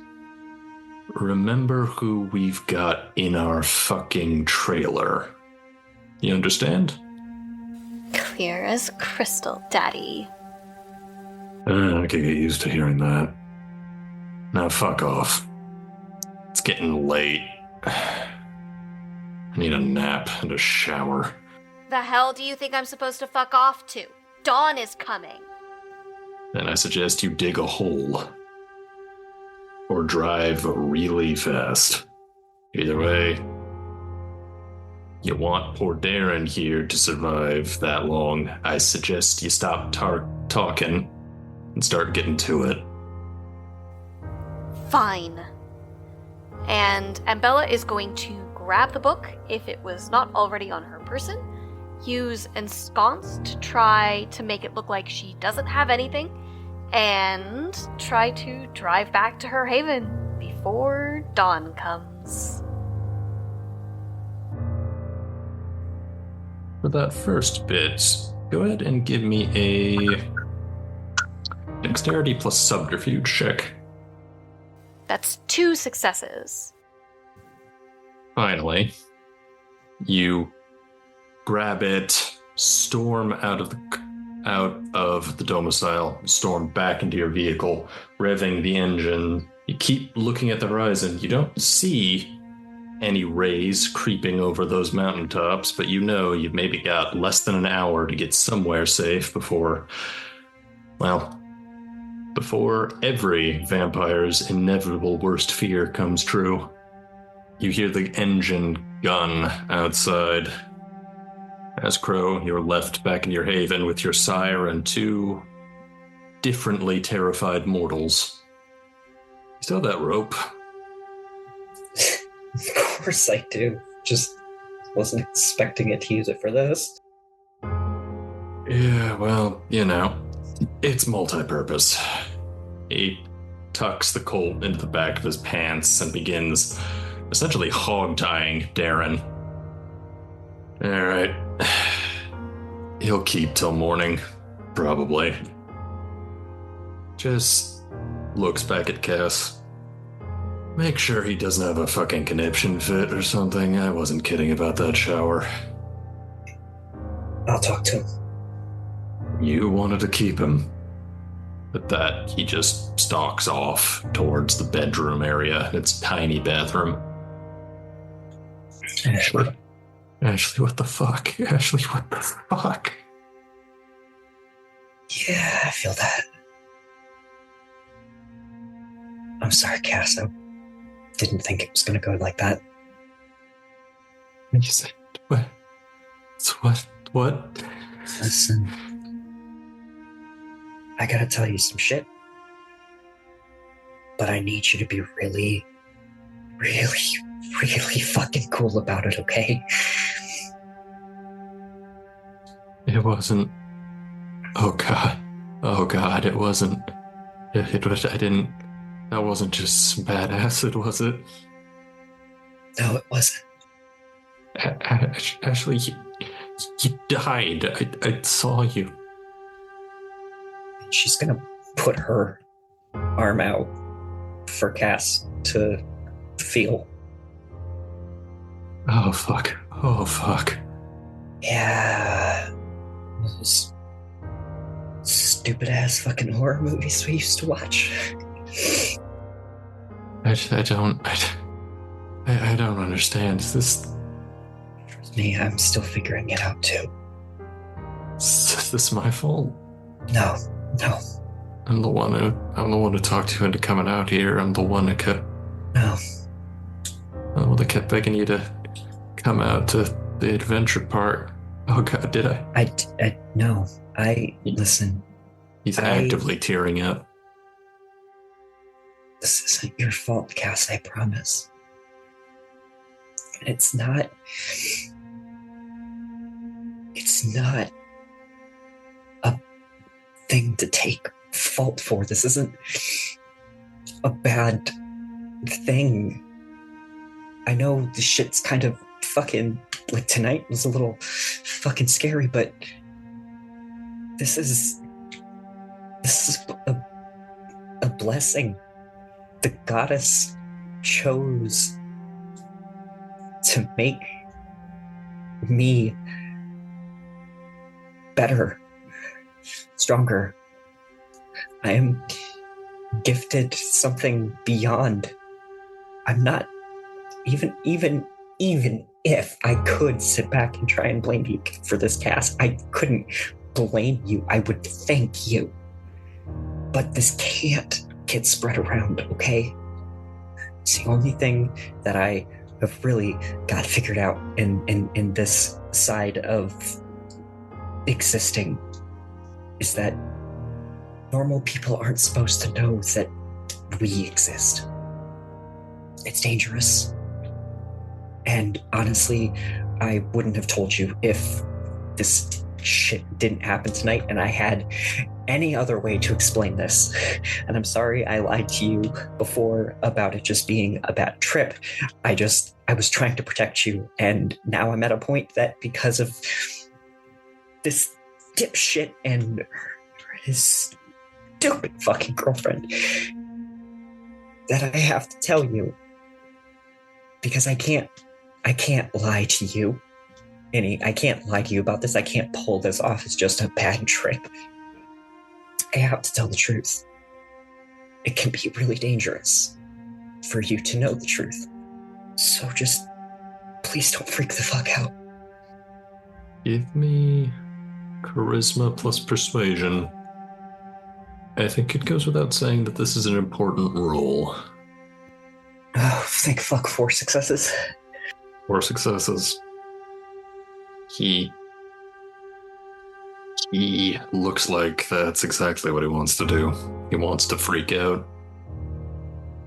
remember who we've got in our fucking trailer. You understand? Clear as crystal, Daddy. I could get used to hearing that. Now fuck off. It's getting late. I need a nap and a shower. The hell do you think I'm supposed to fuck off to? Dawn is coming. Then I suggest you dig a hole. Or drive really fast. Either way, you want poor Darren here to survive that long. I suggest you stop talking and start getting to it. Fine. And Ambella is going to grab the book, if it was not already on her person, use Ensconce to try to make it look like she doesn't have anything, and try to drive back to her haven before dawn comes. For that first bit, go ahead and give me a dexterity plus subterfuge check. That's 2 successes. Finally, you grab it, storm out of the domicile, storm back into your vehicle, revving the engine. You keep looking at the horizon. You don't see any rays creeping over those mountaintops, but you know you've maybe got less than an hour to get somewhere safe before every vampire's inevitable worst fear comes true. You hear the engine gun outside. As Crowe, you're left back in your haven with your sire and 2 differently terrified mortals. You still have that rope? Of course I do. Just wasn't expecting it to use it for this. Yeah, well, it's multi-purpose. He tucks the Colt into the back of his pants and begins essentially hog-tying Darren. Alright. He'll keep till morning, probably. Just looks back at Cass. Make sure he doesn't have a fucking conniption fit or something. I wasn't kidding about that shower. I'll talk to him. You wanted to keep him. With that, he just stalks off towards the bedroom area, its tiny bathroom. Ashley, what the fuck? Ashley, what the fuck? Yeah, I feel that. I'm sorry, Cass. I didn't think it was going to go like that. You said, what? What? Listen. I gotta tell you some shit. But I need you to be really, really, really fucking cool about it, okay? It wasn't. Oh God, it wasn't. That wasn't just some bad acid, was it? No, it wasn't. Ashley, you died. I saw you. She's gonna put her arm out for Cass to feel. Oh, fuck. Yeah. Those stupid-ass fucking horror movies we used to watch. I don't understand. Trust me, I'm still figuring it out too. Is this my fault? No. I'm the one who talked you into coming out here. I'm the one who kept. No. I'm the one that kept begging you to come out to the adventure park. Oh God, did I? No. Listen. He's actively tearing up. This isn't your fault, Cass, I promise. It's not a thing to take fault for. This isn't a bad thing. I know the shit's kind of fucking, like, tonight was a little fucking scary, but this is a blessing. The goddess chose to make me better, stronger. I am gifted something beyond. I'm not even if I could sit back and try and blame you for this, Cass, I couldn't blame you. I would thank you. But this can't get spread around, okay? It's the only thing that I have really got figured out in this side of existing is that normal people aren't supposed to know that we exist. It's dangerous. And honestly, I wouldn't have told you if this shit didn't happen tonight and I had any other way to explain this. And I'm sorry I lied to you before about it just being a bad trip. I was trying to protect you, and now I'm at a point that because of this dipshit and his stupid fucking girlfriend that I have to tell you, because I can't lie to you. I can't lie to you about this. I can't pull this off. It's just a bad trip. I have to tell the truth. It can be really dangerous for you to know the truth. So just, please don't freak the fuck out. Give me charisma plus persuasion. I think it goes without saying that this is an important roll. Oh, thank fuck, 4 successes. 4 successes. He looks like that's exactly what he wants to do. He wants to freak out.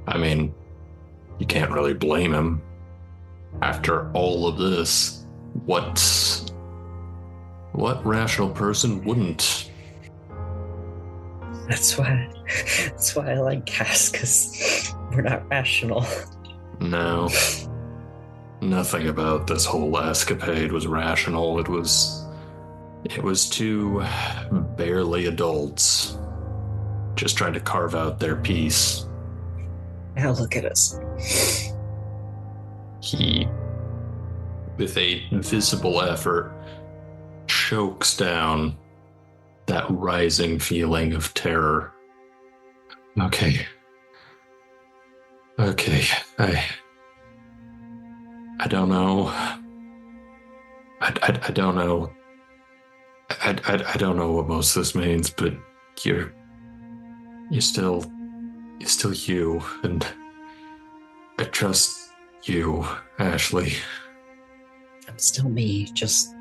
I mean, you can't really blame him. After all of this, what rational person wouldn't? That's why I like Cass, because we're not rational. No. Nothing about this whole escapade was rational. It was two barely adults just trying to carve out their peace. Now look at us. He, with a visible effort, chokes down that rising feeling of terror. Okay, I don't know. I don't know. I don't know what most of this means, but you're still you, and I trust you, Ashley. I'm still me, just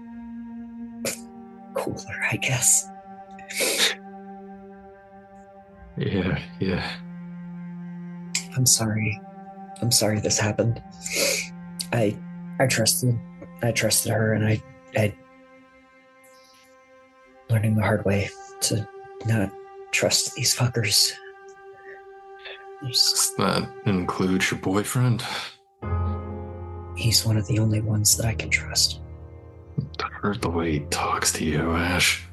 cooler, I guess. Yeah. I'm sorry this happened. I trusted her, and I learning the hard way to not trust these fuckers. Does that include your boyfriend? He's one of the only ones that I can trust. I heard the way he talks to you, Ash.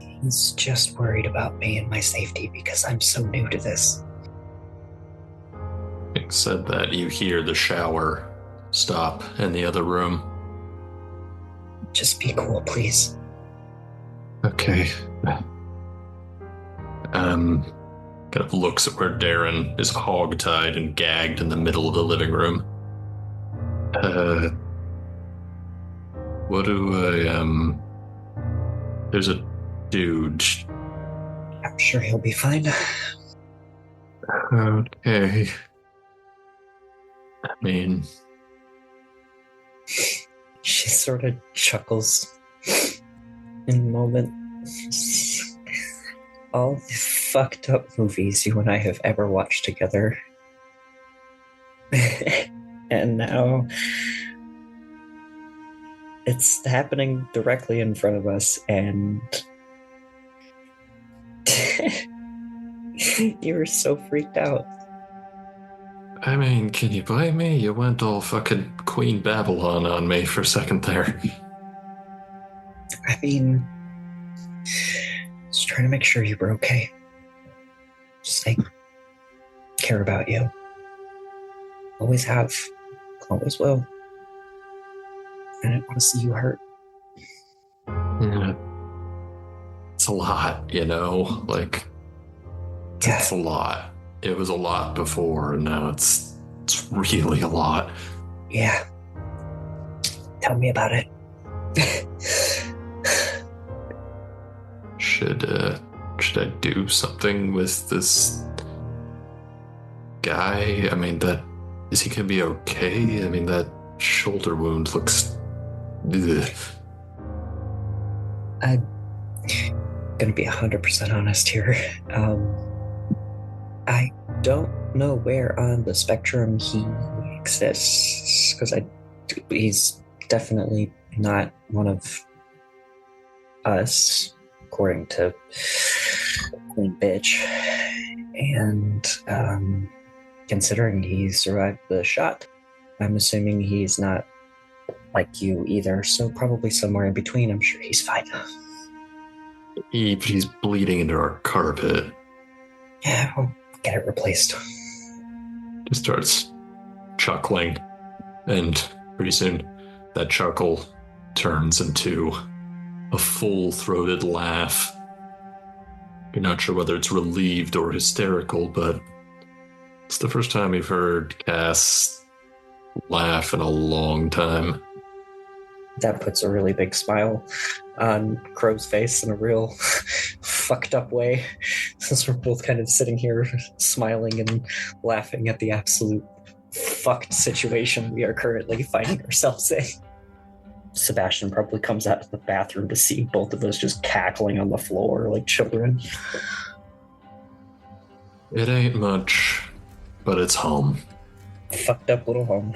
He's just worried about me and my safety because I'm so new to this. Having said that, you hear the shower stop in the other room. Just be cool, please. Okay. Kind of looks at where Darren is hogtied and gagged in the middle of the living room. What do I, there's a dude. I'm sure he'll be fine. Okay. I mean... She sort of chuckles in a moment. All the fucked up movies you and I have ever watched together. And now it's happening directly in front of us, and you were so freaked out. I mean, can you blame me? You went all fucking Queen Babylon on me for a second there. I mean, just trying to make sure you were okay. Just care about you. Always have. Always will. I didn't want to see you hurt. Yeah. It's a lot, you know? Like, Yeah. it's a lot. It was a lot before, and now it's really a lot. Yeah. Tell me about it. Should I do something with this guy? I mean, is he gonna be okay? I mean, that shoulder wound looks... Ugh. I'm gonna be 100% honest here. I don't know where on the spectrum he exists, because he's definitely not one of us, according to Queen Bitch. And considering he survived the shot, I'm assuming he's not like you either, so probably somewhere in between. I'm sure he's fine. He's bleeding into our carpet. Yeah, we'll get it replaced. He starts chuckling, and pretty soon that chuckle turns into a full-throated laugh. You're not sure whether it's relieved or hysterical, but it's the first time you've heard Cass laugh in a long time. That puts a really big smile on Crowe's face in a real fucked up way, since we're both kind of sitting here smiling and laughing at the absolute fucked situation we are currently finding ourselves in. Sebastian probably comes out of the bathroom to see both of us just cackling on the floor like children. It ain't much, but it's home. Fucked up little home.